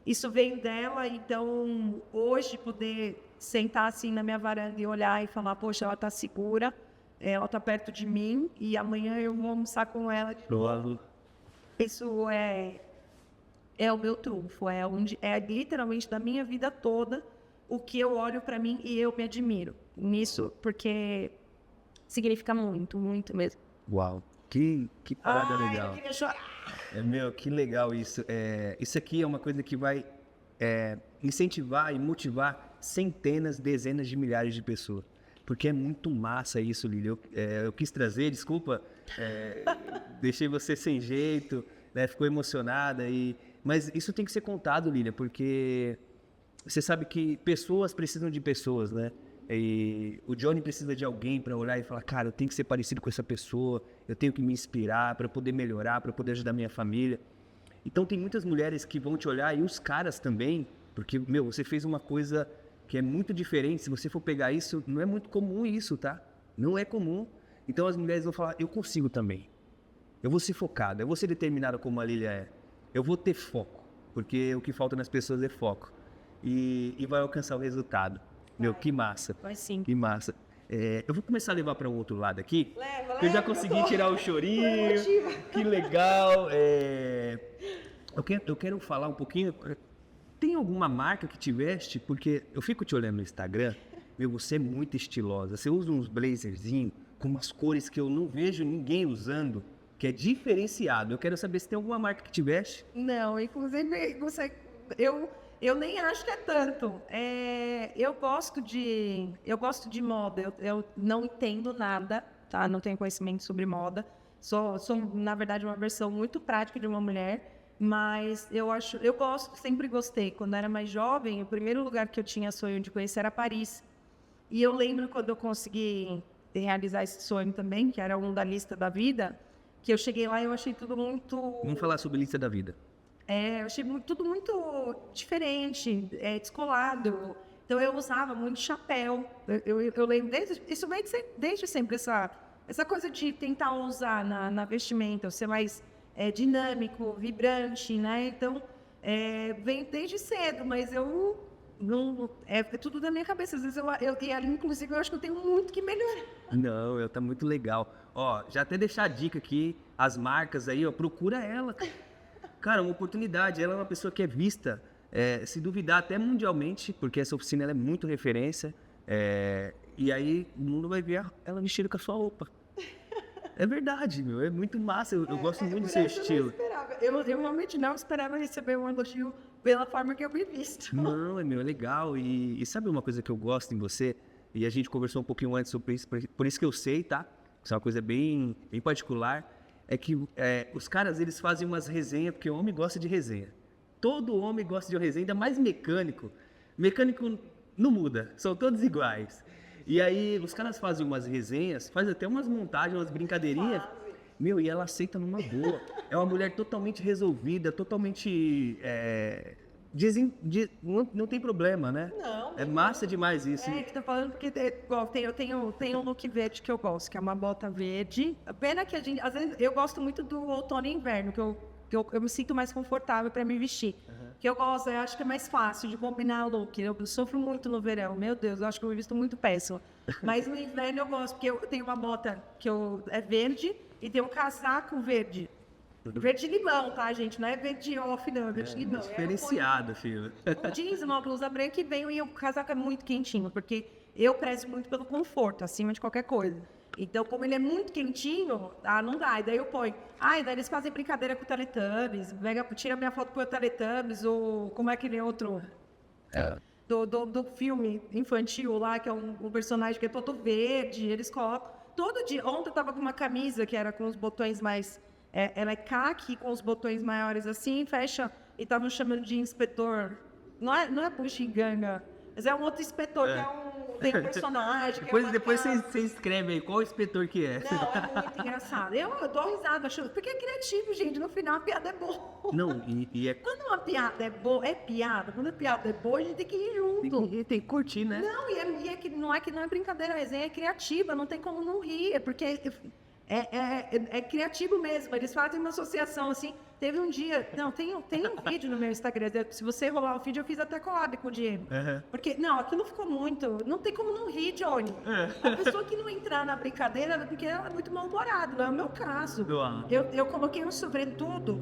S2: Isso veio dela, então hoje poder sentar assim na minha varanda e olhar e falar, poxa, ela está segura, ela está perto de mim e amanhã eu vou almoçar com ela. Isso é o meu trunfo, é literalmente da minha vida toda o que eu olho para mim e eu me admiro nisso, porque significa muito, muito mesmo.
S1: Uau, que parada legal.
S2: Eu queria chorar.
S1: Que legal isso. Isso aqui é uma coisa que vai incentivar e motivar centenas, dezenas de milhares de pessoas. Porque é muito massa isso, Lília. Eu quis trazer, desculpa, deixei você sem jeito, né, ficou emocionada e Mas isso tem que ser contado, Lília, porque você sabe que pessoas precisam de pessoas, né? E o Johnny precisa de alguém para olhar e falar, cara, eu tenho que ser parecido com essa pessoa, eu tenho que me inspirar para poder melhorar, para poder ajudar minha família. Então tem muitas mulheres que vão te olhar e os caras também, porque, meu, você fez uma coisa que é muito diferente. Se você for pegar isso, não é muito comum isso, tá? Não é comum. Então as mulheres vão falar, eu consigo também. Eu vou ser focada, eu vou ser determinada como a Lília é. Eu vou ter foco, porque o que falta nas pessoas é foco. E vai alcançar o resultado. Meu, que massa.
S2: Vai sim.
S1: Que massa. Eu vou começar a levar para um outro lado aqui.
S2: Leva,
S1: eu já consegui tirar o chorinho. Que legal. Eu quero falar um pouquinho. Tem alguma marca que te veste? Porque eu fico te olhando no Instagram. Meu, você é muito estilosa. Você usa uns blazerzinhos com umas cores que eu não vejo ninguém usando, que é diferenciado. Eu quero saber se tem alguma marca que te veste.
S2: Não, inclusive, eu nem acho que é tanto. Eu gosto de moda. Eu não entendo nada, tá? Não tenho conhecimento sobre moda. Sou, na verdade, uma versão muito prática de uma mulher. Mas eu sempre gostei. Quando eu era mais jovem, o primeiro lugar que eu tinha sonho de conhecer era Paris. E eu lembro quando eu consegui realizar esse sonho também, que era um da lista da vida, que eu cheguei lá e eu achei tudo muito...
S1: Vamos falar sobre lista da vida.
S2: Eu achei tudo muito diferente, descolado. Então eu usava muito chapéu. Eu lembro, isso vem desde sempre, essa coisa de tentar usar na vestimenta, ser mais dinâmico, vibrante, né? Então, vem desde cedo, mas eu não... É tudo da minha cabeça. Às vezes inclusive, eu acho que eu tenho muito que melhorar.
S1: Não, tá muito legal. Ó, já até deixar a dica aqui, as marcas aí, ó, procura ela. Cara, uma oportunidade. Ela é uma pessoa que é vista, se duvidar, até mundialmente, porque essa oficina ela é muito referência. E aí o mundo vai ver ela vestida com a sua roupa. É verdade, meu. É muito massa. Eu gosto muito do seu estilo.
S2: Eu realmente não esperava receber um elogio pela forma que eu me visto.
S1: Não, é legal. E sabe uma coisa que eu gosto em você? E a gente conversou um pouquinho antes sobre isso, por isso que eu sei, tá? Isso é uma coisa bem particular. É que os caras, eles fazem umas resenhas, porque o homem gosta de resenha. Todo homem gosta de uma resenha, ainda mais mecânico. Mecânico não muda, são todos iguais. E aí, os caras fazem umas resenhas, fazem até umas montagens, umas brincadeirinhas. Meu, e ela aceita numa boa. É uma mulher totalmente resolvida, totalmente... não tem problema, né?
S2: Não.
S1: É massa demais isso.
S2: Que tá falando porque eu tenho um look verde que eu gosto, que é uma bota verde. Pena que às vezes, eu gosto muito do outono e inverno, que eu me sinto mais confortável para me vestir. Uhum. Que eu gosto, eu acho que é mais fácil de combinar o look. Eu sofro muito no verão, meu Deus, eu acho que eu me visto muito péssimo. Mas no inverno eu gosto, porque eu tenho uma bota que é verde e tem um casaco verde. Verde limão, tá, gente? Não é verde off, não, é verde limão.
S1: Diferenciado, filho.
S2: Um jeans, uma blusa branca e e o casaco é muito quentinho, porque eu prezo muito pelo conforto, acima de qualquer coisa. Então, como ele é muito quentinho, não dá. E daí eu ponho. Daí eles fazem brincadeira com o Teletubbies, tira minha foto com o Teletubbies, ou como é aquele outro... Do filme infantil lá, que é um personagem que é todo verde, eles colocam. Todo dia, ontem eu tava com uma camisa que era com os botões mais... ela é caqui, com os botões maiores assim, fecha, e estavam chamando de inspetor. Não é Buxiganga, mas é um outro inspetor, tem um personagem.
S1: Depois você escreve aí qual inspetor que é.
S2: Não, é muito engraçado. Eu dou risada, porque é criativo, gente. No final a piada é boa.
S1: Não,
S2: Quando uma piada é boa, é piada. Quando a piada é boa, a gente tem que ir junto.
S1: Tem que curtir, né?
S2: Não, não é brincadeira, a resenha é criativa, não tem como não rir, é porque é criativo mesmo. Eles fazem uma associação assim. Teve um dia... Não, tem um vídeo no meu Instagram. Se você rolar o vídeo, eu fiz até collab com o Diego. Uhum. Porque, aquilo ficou muito... Não tem como não rir, Johnny. A pessoa que não entrar na brincadeira, porque ela é muito mal-humorada. Não é o meu caso. Eu coloquei um sobretudo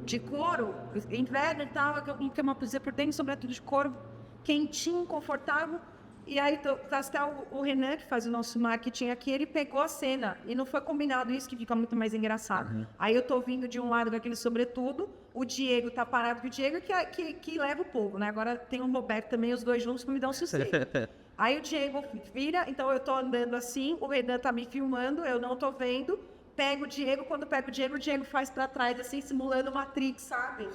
S2: de couro, inverno e tal, que eu coloquei uma blusa por dentro, sobretudo de couro, quentinho, confortável. E aí, até o Renan, que faz o nosso marketing aqui, ele pegou a cena. E não foi combinado isso, que fica muito mais engraçado. Uhum. Aí eu tô vindo de um lado daquele sobretudo, o Diego tá parado, que o Diego que leva o povo, né? Agora tem o Roberto também, os dois juntos, que me dão sucesso. Aí o Diego vira, então eu tô andando assim, o Renan tá me filmando, eu não tô vendo. pego o Diego, quando pego o Diego faz pra trás, assim, simulando Matrix, sabe?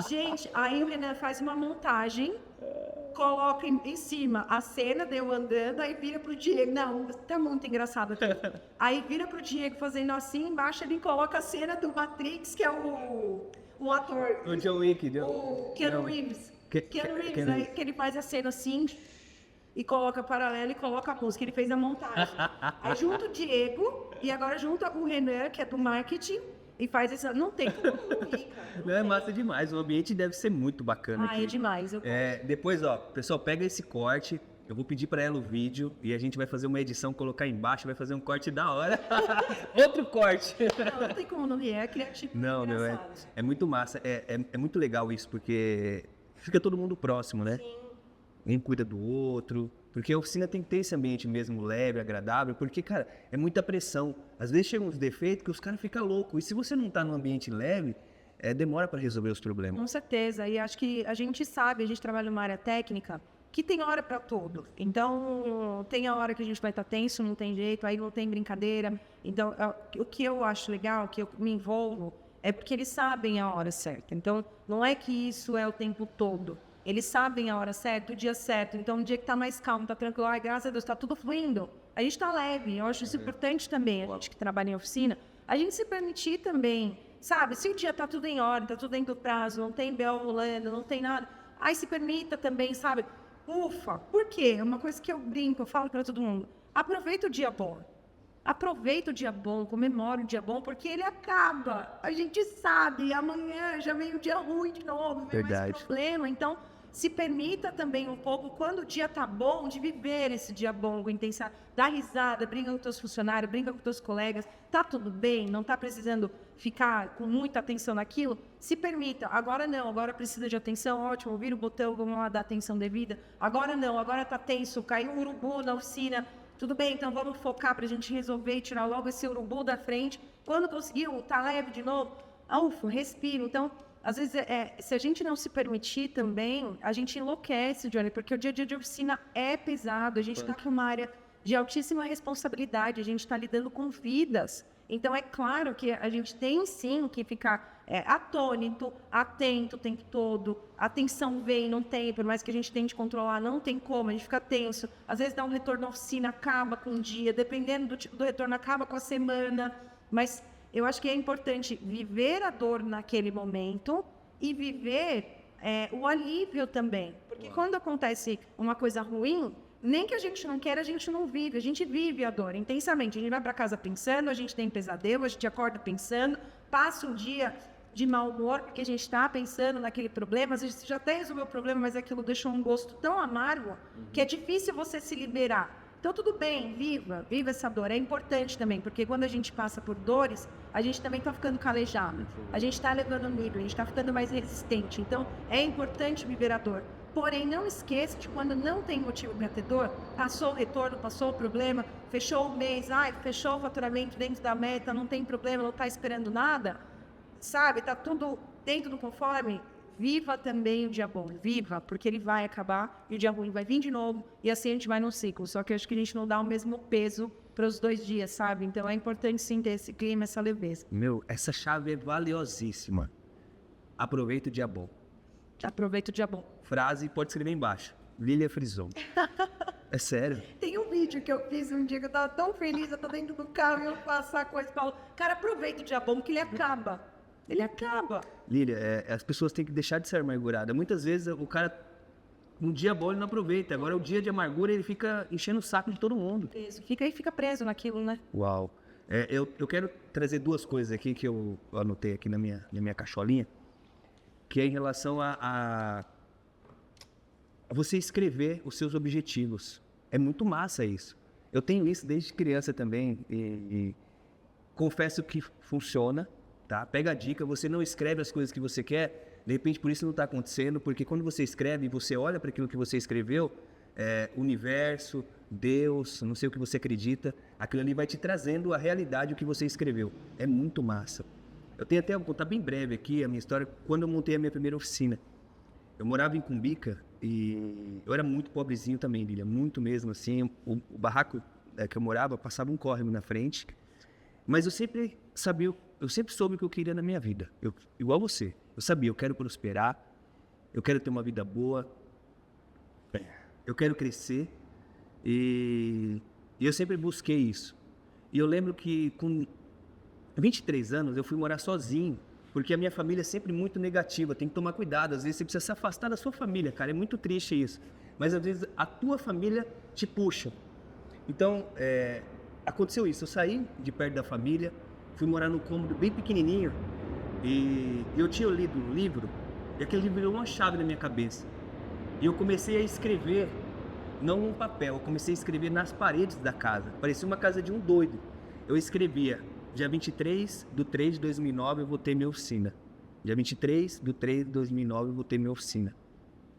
S2: Gente, aí o Renan faz uma montagem, coloca em cima a cena de eu andando, aí vira pro Diego. Não, tá muito engraçado aqui. Aí vira pro Diego fazendo assim, embaixo ele coloca a cena do Matrix, que é o ator.
S1: O John Wick.
S2: O Keanu Reeves. Keanu Reeves, aí que ele faz a cena assim e coloca paralelo e coloca a música. Ele fez a montagem. Aí junta o Diego e agora junta o Renan, que é do marketing, e faz essa... Não tem como não rir, cara.
S1: Não, é massa demais. O ambiente deve ser muito bacana aqui.
S2: É demais.
S1: Depois, ó, pessoal, pega esse corte. Eu vou pedir pra ela o vídeo e a gente vai fazer uma edição, colocar embaixo, vai fazer um corte da hora. Outro corte.
S2: Não tem como não rir, é criativo.
S1: Não, meu, é muito massa. É muito legal isso, porque fica todo mundo próximo, né?
S2: Sim.
S1: Um cuida do outro. Porque a oficina tem que ter esse ambiente mesmo leve, agradável, porque, cara, é muita pressão. Às vezes chegam uns defeitos que os caras ficam loucos. E se você não tá num ambiente leve, demora para resolver os problemas.
S2: Com certeza. E acho que a gente sabe, a gente trabalha numa área técnica, que tem hora para tudo. Então, tem a hora que a gente vai estar tenso, não tem jeito, aí não tem brincadeira. Então, o que eu acho legal, que eu me envolvo, é porque eles sabem a hora certa. Então, não é que isso é o tempo todo. Eles sabem a hora certa, o dia certo. Então, um dia que tá mais calmo, tá tranquilo, ai, graças a Deus, tá tudo fluindo. A gente tá leve. Eu acho isso importante também, a gente que trabalha em oficina. A gente se permitir também, sabe? Se o dia tá tudo em ordem, tá tudo dentro do prazo, não tem BO rolando, não tem nada, aí se permita também, sabe? Ufa, por quê? É uma coisa que eu brinco, eu falo para todo mundo. Aproveita o dia bom. Aproveita o dia bom, comemora o dia bom, porque ele acaba. A gente sabe, amanhã já vem o dia ruim de novo, vem mais problema. Então, se permita também um pouco, quando o dia tá bom, de viver esse dia bom com intensidade. Dá risada, brinca com os teus funcionários, brinca com os teus colegas. Tá tudo bem, não tá precisando ficar com muita atenção naquilo? Se permita. Agora não, agora precisa de atenção, ótimo, vira o botão, vamos lá dar atenção devida. Agora não, agora tá tenso, caiu um urubu na oficina. Tudo bem, então vamos focar pra gente resolver e tirar logo esse urubu da frente. Quando conseguiu, tá leve de novo. Ufa, respira. Então, às vezes, se a gente não se permitir também, a gente enlouquece, Johnny, porque o dia a dia de oficina é pesado, a gente está com uma área de altíssima responsabilidade, a gente está lidando com vidas. Então, é claro que a gente tem, sim, que ficar atônito, atento o tempo todo. A atenção vem, não tem, por mais que a gente tente controlar, não tem como, a gente fica tenso. Às vezes, dá um retorno à oficina, acaba com o dia, dependendo do tipo do retorno, acaba com a semana, mas... Eu acho que é importante viver a dor naquele momento e viver o alívio também. Porque quando acontece uma coisa ruim, nem que a gente não queira, a gente não vive. A gente vive a dor intensamente. A gente vai para casa pensando, a gente tem pesadelo, a gente acorda pensando, passa um dia de mau humor porque a gente está pensando naquele problema. Às vezes você já até resolveu o problema, mas aquilo deixou um gosto tão amargo que é difícil você se liberar. Então, tudo bem, viva essa dor. É importante também, porque quando a gente passa por dores, a gente também está ficando calejado. A gente está levando o nível, a gente está ficando mais resistente. Então, é importante viver a dor. Porém, não esqueça de quando não tem motivo para ter dor, passou o retorno, passou o problema, fechou o mês, fechou o faturamento dentro da meta, não tem problema, não está esperando nada, sabe? Está tudo dentro do conforme. Viva também o dia bom, viva, porque ele vai acabar e o dia ruim vai vir de novo e assim a gente vai num ciclo. Só que eu acho que a gente não dá o mesmo peso para os 2 dias, sabe? Então é importante sim ter esse clima, essa leveza.
S1: Meu, essa chave é valiosíssima. Aproveita o dia bom.
S2: Aproveita o dia bom.
S1: Frase, pode escrever embaixo. Lilia Frison. É sério?
S2: Tem um vídeo que eu fiz um dia que eu tava tão feliz, eu tô dentro do carro e eu faço a coisa e falo, cara, aproveita o dia bom que ele acaba. Ele acaba.
S1: Lília, as pessoas têm que deixar de ser amarguradas. Muitas vezes o cara, um dia bom ele não aproveita. Agora o dia de amargura ele fica enchendo o saco de todo mundo.
S2: Isso, fica preso naquilo, né?
S1: Uau. Eu quero trazer 2 coisas aqui que eu anotei aqui na minha caixolinha, que é em relação a você escrever os seus objetivos. É muito massa isso. Eu tenho isso desde criança também e confesso que funciona. Tá? Pega a dica, você não escreve as coisas que você quer, de repente por isso não está acontecendo, porque quando você escreve e você olha para aquilo que você escreveu, universo, Deus, não sei o que você acredita, aquilo ali vai te trazendo a realidade, o que você escreveu. É muito massa. Eu tenho até, vou contar bem breve aqui a minha história, quando eu montei a minha primeira oficina. Eu morava em Cumbica e eu era muito pobrezinho também, Lília, muito mesmo assim. O barraco que eu morava passava um córrego na frente. Mas eu sempre soube o que eu queria na minha vida. Igual você. Eu sabia, eu quero prosperar, eu quero ter uma vida boa, eu quero crescer. E eu sempre busquei isso. E eu lembro que com 23 anos eu fui morar sozinho, porque a minha família é sempre muito negativa, tem que tomar cuidado. Às vezes você precisa se afastar da sua família, cara, é muito triste isso. Mas às vezes a tua família te puxa. Então, aconteceu isso. Eu saí de perto da família, fui morar num cômodo bem pequenininho e eu tinha lido um livro e aquele livro virou uma chave na minha cabeça. E eu comecei a escrever, não num papel, eu comecei a escrever nas paredes da casa. Parecia uma casa de um doido. Eu escrevia, dia 23/3/2009 eu vou ter minha oficina. Dia 23/3/2009 eu vou ter minha oficina.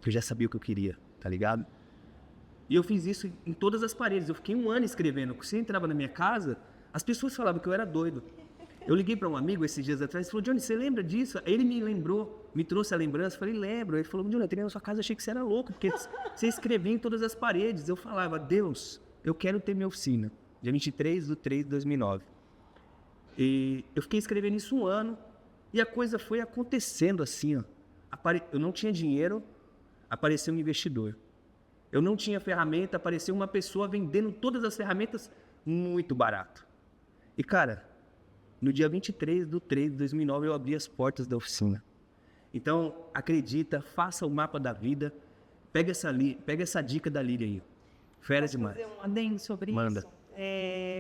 S1: Eu já sabia o que eu queria, tá ligado? E eu fiz isso em todas as paredes. Eu fiquei 1 ano escrevendo. Você entrava na minha casa, as pessoas falavam que eu era doido. Eu liguei para um amigo esses dias atrás e falou, Johnny, você lembra disso? Aí ele me lembrou, me trouxe a lembrança. Eu falei, lembro. Ele falou, Johnny, eu entrei na sua casa, achei que você era louco, porque você escrevia em todas as paredes. Eu falava, Deus, eu quero ter minha oficina. Dia 23/3/2009. E eu fiquei escrevendo isso 1 ano e a coisa foi acontecendo assim, ó. Eu não tinha dinheiro, apareceu um investidor. Eu não tinha ferramenta, apareceu uma pessoa vendendo todas as ferramentas muito barato. E, cara, no dia 23/3/2009 eu abri as portas da oficina. Então, acredita, faça o mapa da vida, pega essa dica da Líria aí. Fera demais.
S2: Fazer um adendo sobre
S1: Manda.
S2: isso?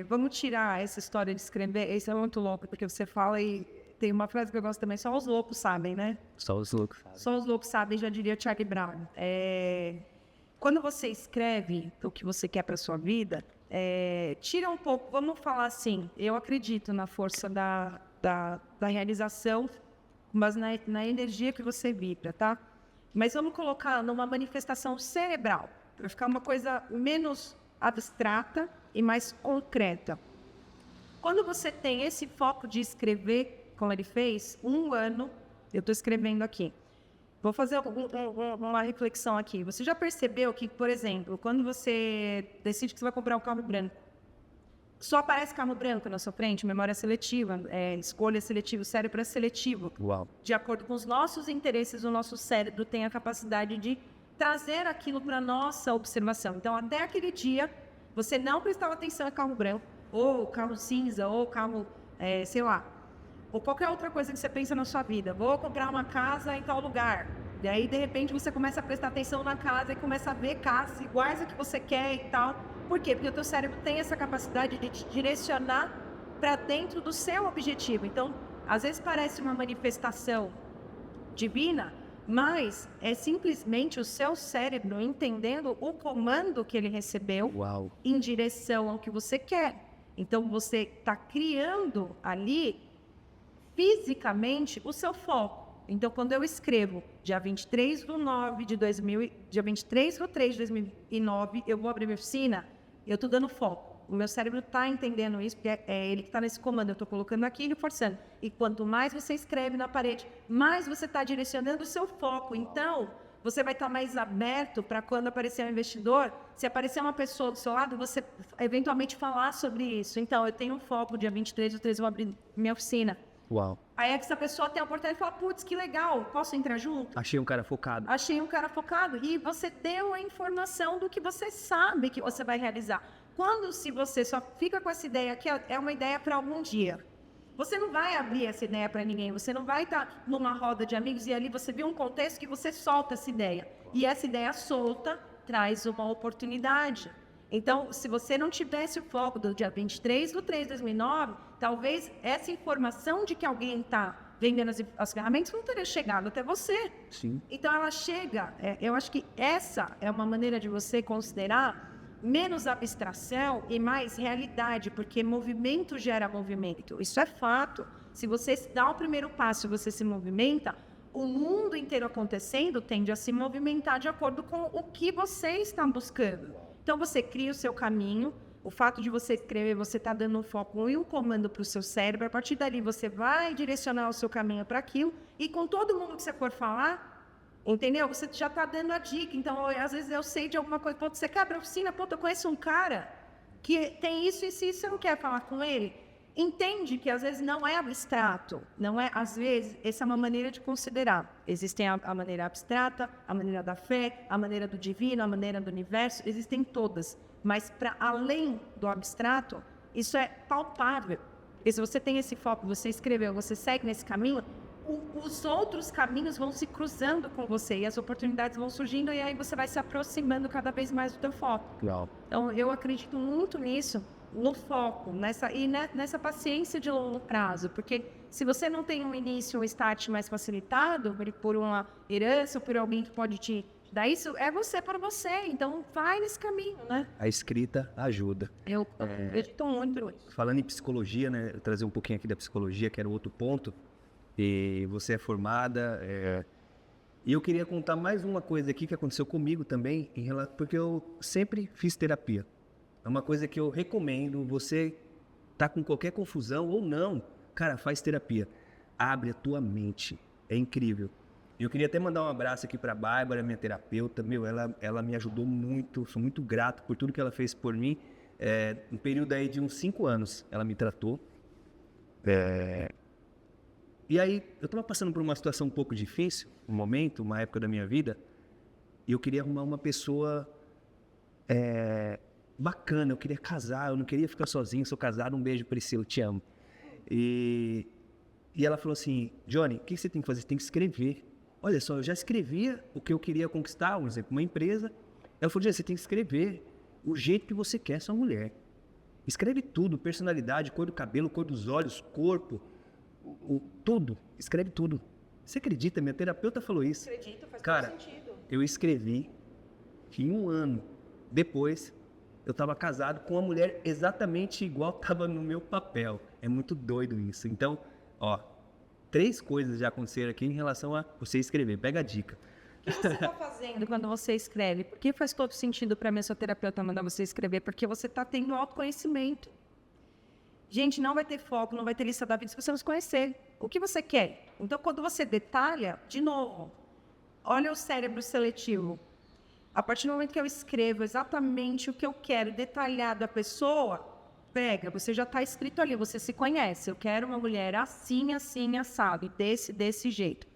S2: Vamos tirar essa história de escrever. Isso é muito louco, porque você fala e tem uma frase que eu gosto também, só os loucos sabem, né?
S1: Só os loucos.
S2: Só os loucos sabem, já diria Charlie Brown. Quando você escreve o que você quer para sua vida, tira um pouco, vamos falar assim, eu acredito na força da realização, mas na energia que você vibra, tá? Mas vamos colocar numa manifestação cerebral, para ficar uma coisa menos abstrata e mais concreta. Quando você tem esse foco de escrever, como ele fez, 1 ano, eu estou escrevendo aqui. Vou fazer uma reflexão aqui. Você já percebeu que, por exemplo, quando você decide que você vai comprar um carro branco, só aparece carro branco na sua frente, memória seletiva, escolha seletiva, o cérebro é seletivo.
S1: Uau.
S2: De acordo com os nossos interesses, o nosso cérebro tem a capacidade de trazer aquilo para a nossa observação. Então, até aquele dia, você não prestava atenção em carro branco, ou carro cinza, ou carro, sei lá, ou qualquer outra coisa que você pensa na sua vida. Vou comprar uma casa em tal lugar. E aí, de repente, você começa a prestar atenção na casa e começa a ver casas iguais a que você quer e tal. Por quê? Porque o teu cérebro tem essa capacidade de te direcionar para dentro do seu objetivo. Então, às vezes parece uma manifestação divina, mas é simplesmente o seu cérebro entendendo o comando que ele recebeu.
S1: Uau.
S2: Em direção ao que você quer. Então, você está criando ali fisicamente o seu foco. Então, quando eu escrevo dia 23/3/2009, eu vou abrir minha oficina, eu estou dando foco. O meu cérebro está entendendo isso, porque é ele que está nesse comando. Eu estou colocando aqui e reforçando. E quanto mais você escreve na parede, mais você está direcionando o seu foco. Então, você vai estar mais aberto para quando aparecer um investidor, se aparecer uma pessoa do seu lado, você eventualmente falar sobre isso. Então, eu tenho um foco, dia 23/3 eu vou abrir minha oficina.
S1: Uau.
S2: Aí é que essa pessoa tem a oportunidade de falar, putz, que legal, posso entrar junto?
S1: Achei um cara focado.
S2: Achei um cara focado. E você deu a informação do que você sabe que você vai realizar. Se você só fica com essa ideia que é uma ideia para algum dia, você não vai abrir essa ideia para ninguém, você não vai estar numa roda de amigos e ali você viu um contexto que você solta essa ideia. E essa ideia solta traz uma oportunidade. Então, se você não tivesse o foco do dia 23/3/2009, talvez essa informação de que alguém está vendendo as ferramentas não teria chegado até você.
S1: Sim.
S2: Então, ela chega. Eu acho que essa é uma maneira de você considerar menos abstração e mais realidade, porque movimento gera movimento. Isso é fato. Se você dá o primeiro passo e você se movimenta, o mundo inteiro acontecendo tende a se movimentar de acordo com o que você está buscando. Então, você cria o seu caminho. O fato de você escrever, você está dando um foco e um comando para o seu cérebro. A partir dali, você vai direcionar o seu caminho para aquilo. E com todo mundo que você for falar, entendeu? Você já está dando a dica. Então, às vezes eu sei de alguma coisa. Pô, você quer abrir a oficina? Pô, eu conheço um cara que tem isso e se você não quer falar com ele? entende que às vezes não é abstrato, não é, às vezes, essa é uma maneira de considerar. Existem a maneira abstrata, a maneira da fé, a maneira do divino, a maneira do universo, existem todas. Mas para além do abstrato, isso é palpável. E se você tem esse foco, você escreveu, você segue nesse caminho, os outros caminhos vão se cruzando com você e as oportunidades vão surgindo e aí você vai se aproximando cada vez mais do teu foco.
S1: Legal.
S2: Então, eu acredito muito nisso, no foco, nessa paciência de longo prazo, porque se você não tem um início, um start mais facilitado, por uma herança ou por alguém que pode te dar isso, é você para você, então vai nesse caminho, né?
S1: A escrita ajuda.
S2: Eu acredito muito nisso.
S1: Falando em psicologia, né, eu trazer um pouquinho aqui da psicologia, que era o outro ponto, e você é formada, e eu queria contar mais uma coisa aqui que aconteceu comigo também, porque eu sempre fiz terapia. É uma coisa que eu recomendo, você tá com qualquer confusão ou não, cara, faz terapia. Abre a tua mente, é incrível. Eu queria até mandar um abraço aqui pra Bárbara, minha terapeuta, ela me ajudou muito, sou muito grato por tudo que ela fez por mim. Um período aí de uns 5 anos, ela me tratou. E aí, eu tava passando por uma situação um pouco difícil, um momento, uma época da minha vida, e eu queria arrumar uma pessoa bacana, eu queria casar, eu não queria ficar sozinho, sou casado, um beijo, Priscila, te amo. E ela falou assim, Johnny, o que você tem que fazer? Você tem que escrever. Olha só, eu já escrevia o que eu queria conquistar, por exemplo, uma empresa. Ela falou, você tem que escrever o jeito que você quer sua mulher. Escreve tudo, personalidade, cor do cabelo, cor dos olhos, corpo, tudo. Escreve tudo. Você acredita? Minha terapeuta falou isso.
S2: Acredito, faz
S1: Cara,
S2: todo sentido.
S1: eu escrevi que 1 ano depois eu estava casado com uma mulher exatamente igual estava no meu papel. É muito doido isso. Então, 3 coisas já aconteceram aqui em relação a você escrever. Pega a dica.
S2: O que você está fazendo quando você escreve? Por que faz todo sentido para mim a sua terapeuta mandar você escrever? Porque você está tendo autoconhecimento. Gente, não vai ter foco, não vai ter lista da vida se você não se conhecer. O que você quer? Então, quando você detalha, de novo, olha o cérebro seletivo. A partir do momento que eu escrevo exatamente o que eu quero, detalhado a pessoa, pega, você já está escrito ali, você se conhece. Eu quero uma mulher assim, assim, assado, desse jeito.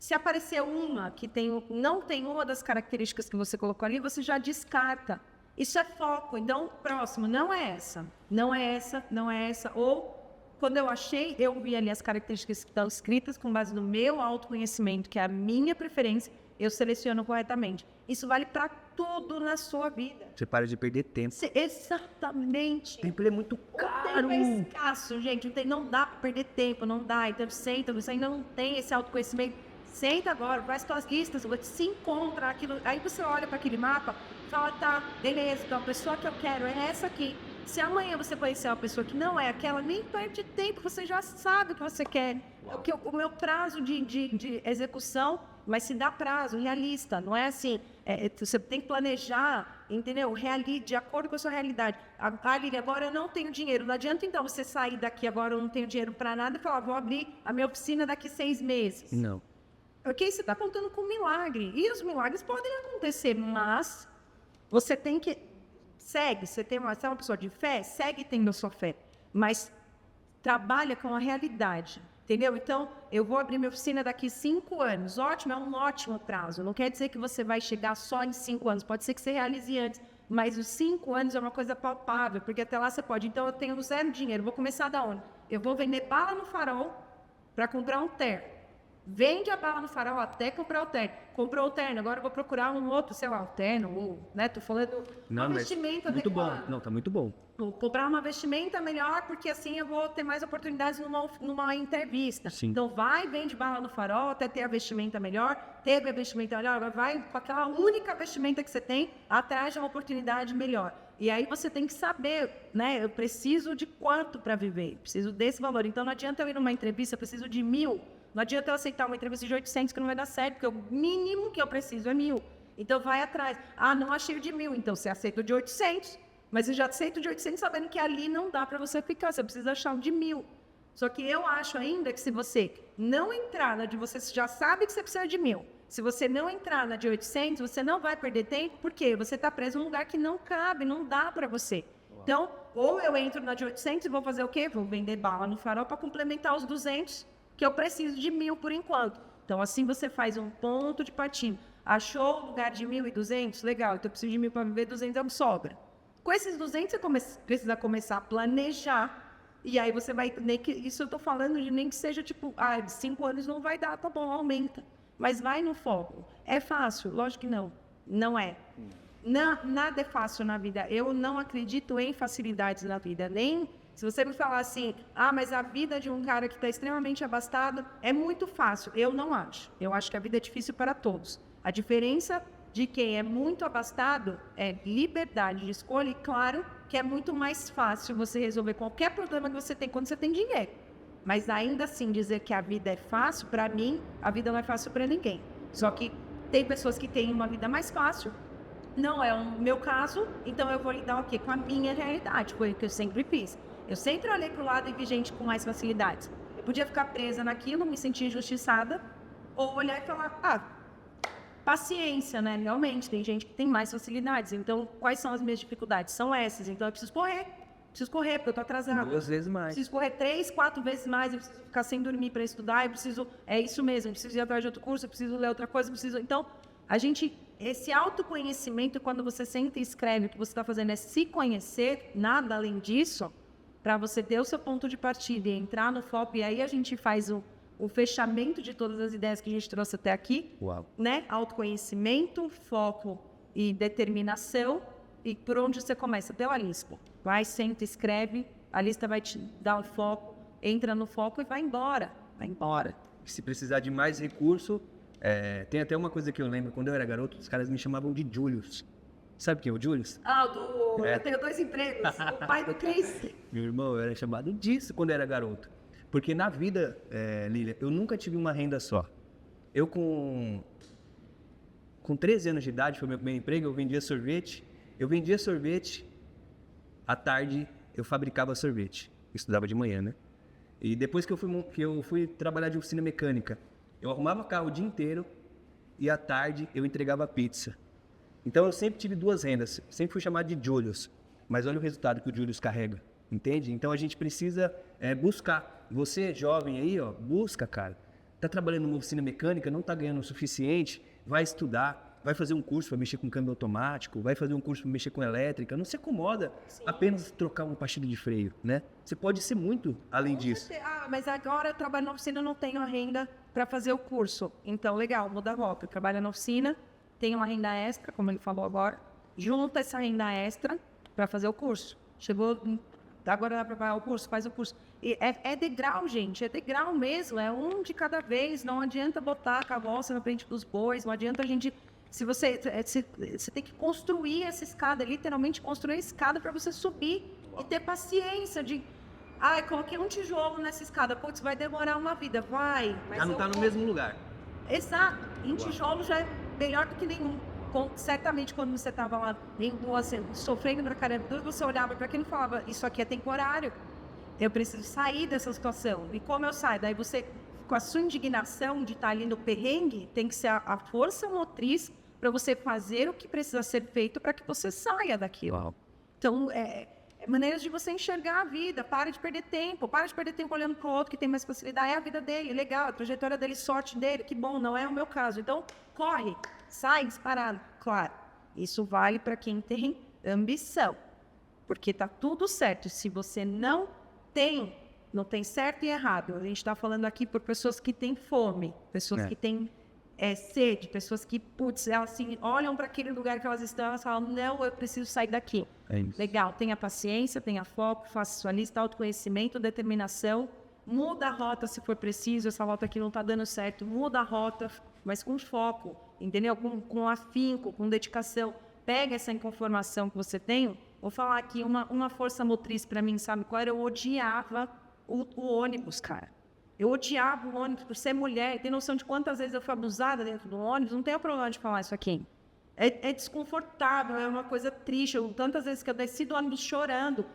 S2: Se aparecer uma que não tem uma das características que você colocou ali, você já descarta. Isso é foco. Então, próximo, não é essa, não é essa, não é essa. Ou, quando eu achei, eu vi ali as características que estão escritas com base no meu autoconhecimento, que é a minha preferência, eu seleciono corretamente. Isso vale para tudo na sua vida.
S1: Você para de perder tempo.
S2: Exatamente.
S1: O tempo ele é muito caro.
S2: O tempo é escasso, gente. Não dá para perder tempo, não dá. Então, senta, você ainda não tem esse autoconhecimento. Senta agora, faz suas listas, se encontra aquilo. Aí você olha para aquele mapa, fala, tá, beleza, então a pessoa que eu quero é essa aqui. Se amanhã você conhecer uma pessoa que não é aquela, nem perde tempo, você já sabe o que você quer. O meu prazo de execução, mas se dá prazo, realista, não é assim, você tem que planejar, entendeu? De acordo com a sua realidade. Lili, agora eu não tenho dinheiro, não adianta então você sair daqui agora, eu não tenho dinheiro para nada e falar, vou abrir a minha oficina daqui 6 meses.
S1: Não.
S2: Porque você está contando com um milagre, e os milagres podem acontecer, mas você tem que... Segue, você é uma pessoa de fé, segue tendo a sua fé, mas trabalha com a realidade, entendeu? Então, eu vou abrir minha oficina daqui 5 anos, ótimo, é um ótimo prazo, não quer dizer que você vai chegar só em 5 anos, pode ser que você realize antes, mas os 5 anos é uma coisa palpável, porque até lá você pode, então eu tenho 0 dinheiro, vou começar da onde? Eu vou vender bala no farol para comprar um terno. Vende a bala no farol até comprar o terno. Comprou o terno, agora eu vou procurar um outro, sei lá, o terno, né? Tô falando uma vestimenta
S1: muito
S2: adequada.
S1: bom. Não, tá muito bom.
S2: Vou comprar uma vestimenta melhor, porque assim eu vou ter mais oportunidades numa entrevista.
S1: Sim.
S2: Então vende bala no farol até ter a vestimenta melhor, teve a vestimenta melhor, agora vai com aquela única vestimenta que você tem, atrás de uma oportunidade melhor. E aí você tem que saber, né? Eu preciso de quanto para viver, preciso desse valor. Então não adianta eu ir numa entrevista, eu preciso de 1.000. Não adianta eu aceitar uma entrevista de 800 que não vai dar certo, porque o mínimo que eu preciso é 1.000. Então vai atrás. Ah, não achei o de 1.000, então você aceita o de 800. Mas você já aceita o de 800 sabendo que ali não dá para você ficar, você precisa achar o de 1.000. Só que eu acho ainda que se você não entrar na de você já sabe que você precisa de 1.000. Se você não entrar na de 800, você não vai perder tempo, porque você está preso num lugar que não cabe, não dá para você. Então, ou eu entro na de 800 e vou fazer o quê? Vou vender bala no farol para complementar os 200, que eu preciso de 1.000 por enquanto. Então, assim você faz um ponto de partida. Achou o lugar de 1.200? Legal, então eu preciso de 1.000 para viver, 200 é o que sobra. Com esses 200, você precisa começar a planejar. E aí você vai... Isso eu estou falando de nem que seja tipo... 5 anos não vai dar, tá bom, aumenta. Mas vai no foco. É fácil? Lógico que não. Não é. Nada é fácil na vida. Eu não acredito em facilidades na vida. Nem se você me falar assim, mas a vida de um cara que está extremamente abastado é muito fácil. Eu não acho. Eu acho que a vida é difícil para todos. A diferença de quem é muito abastado é liberdade de escolha e, claro, que é muito mais fácil você resolver qualquer problema que você tem quando você tem dinheiro. Mas ainda assim, dizer que a vida é fácil, para mim, a vida não é fácil para ninguém. Só que tem pessoas que têm uma vida mais fácil. Não é o meu caso, então eu vou lidar o quê? Com a minha realidade, foi o que eu sempre fiz. Eu sempre olhei para o lado e vi gente com mais facilidades. Eu podia ficar presa naquilo, me sentir injustiçada, ou olhar e falar, paciência, né? Realmente, tem gente que tem mais facilidades. Então, quais são as minhas dificuldades? São essas. Então, eu preciso correr. Preciso correr, porque eu tô atrasada.
S1: 2 vezes mais.
S2: Preciso correr 3, 4 vezes mais. Eu preciso ficar sem dormir para estudar. Eu preciso... É isso mesmo. Eu preciso ir atrás de outro curso. Eu preciso ler outra coisa. Eu preciso... Então, esse autoconhecimento, quando você senta e escreve, o que você está fazendo é se conhecer, nada além disso, para você ter o seu ponto de partida e entrar no foco. E aí a gente faz o fechamento de todas as ideias que a gente trouxe até aqui.
S1: Uau.
S2: Né? Autoconhecimento, foco e determinação. E por onde você começa? Pela lista. Vai, senta, escreve, a lista vai te dar o foco, entra no foco e vai embora. Vai embora.
S1: Se precisar de mais recurso, tem até uma coisa que eu lembro, quando eu era garoto, os caras me chamavam de Julius. Sabe quem é o Julius?
S2: Eu tenho 2 empregos, o pai do Cris.
S1: Meu irmão, eu era chamado disso quando eu era garoto. Porque na vida, Lília, eu nunca tive uma renda só. Eu com 13 anos de idade, foi meu primeiro emprego, eu vendia sorvete. À tarde eu fabricava sorvete. Eu estudava de manhã, né? E depois que eu fui trabalhar de oficina mecânica, eu arrumava carro o dia inteiro e à tarde eu entregava pizza. Então eu sempre tive 2 rendas, sempre fui chamado de Julius. Mas olha o resultado que o Julius carrega, entende? Então a gente precisa buscar. Você, jovem aí, busca, cara. Tá trabalhando numa oficina mecânica, não tá ganhando o suficiente, vai estudar. Vai fazer um curso para mexer com câmbio automático, vai fazer um curso para mexer com elétrica. Não se acomoda apenas trocar uma pastilha de freio, né? Você pode ser muito além disso.
S2: Mas agora eu trabalho na oficina, não tenho a renda para fazer o curso. Então, legal, muda a rota. Eu trabalho na oficina, tenho uma renda extra, como ele falou agora. Junta essa renda extra para fazer o curso. Chegou, agora dá para pagar o curso, faz o curso. E é degrau, gente, é degrau mesmo, é um de cada vez. Não adianta botar a carroça na frente dos bois, não adianta a gente... Se você tem que construir essa escada, literalmente construir a escada para você subir e ter paciência de... coloquei um tijolo nessa escada, putz, vai demorar uma vida, vai. Mas
S1: já não está no mesmo lugar.
S2: Exato, em tijolo já é melhor do que nenhum. Certamente quando você estava lá sofrendo pra caramba, você olhava para aquilo e falava, isso aqui é temporário, eu preciso sair dessa situação. E como eu saio? Daí você, com a sua indignação de estar ali no perrengue, tem que ser a força motriz para você fazer o que precisa ser feito para que você saia daquilo.
S1: Uau.
S2: Então, maneiras de você enxergar a vida. Para de perder tempo olhando para o outro que tem mais facilidade. É a vida dele, legal, a trajetória dele, sorte dele, que bom, não é o meu caso. Então, corre, sai disparado. Claro, isso vale para quem tem ambição, porque tá tudo certo. Se você não tem certo e errado. A gente está falando aqui por pessoas que têm fome, pessoas que têm sede, pessoas que, elas assim, olham para aquele lugar que elas estão, elas falam, não, eu preciso sair daqui. Legal, tenha paciência, tenha foco, faça sua lista, autoconhecimento, determinação, muda a rota se for preciso, essa rota aqui não está dando certo, muda a rota, mas com foco, entendeu? Com afinco, com dedicação. Pega essa informação que você tem. Vou falar aqui uma força motriz para mim, sabe qual era? Eu odiava o ônibus, cara. Eu odiava o ônibus por ser mulher. Tem noção de quantas vezes eu fui abusada dentro do ônibus? Não tenho problema de falar isso aqui. É desconfortável, é uma coisa triste. Tantas vezes que eu desci do ônibus chorando,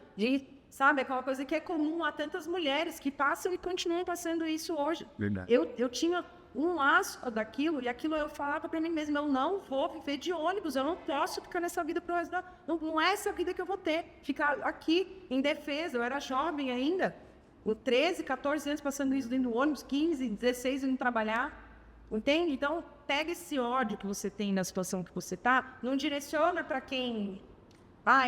S2: sabe? Aquela coisa que é comum a tantas mulheres que passam e continuam passando isso hoje.
S1: Verdade.
S2: Eu tinha um laço daquilo, e aquilo eu falava para mim mesma, eu não vou viver de ônibus, eu não posso ficar nessa vida pro resto da... Não é essa vida que eu vou ter, ficar aqui, indefesa, eu era jovem ainda, com 13, 14 anos passando isso dentro do ônibus, 15, 16 indo trabalhar, entende? Então, pega esse ódio que você tem na situação que você tá, não direciona para quem...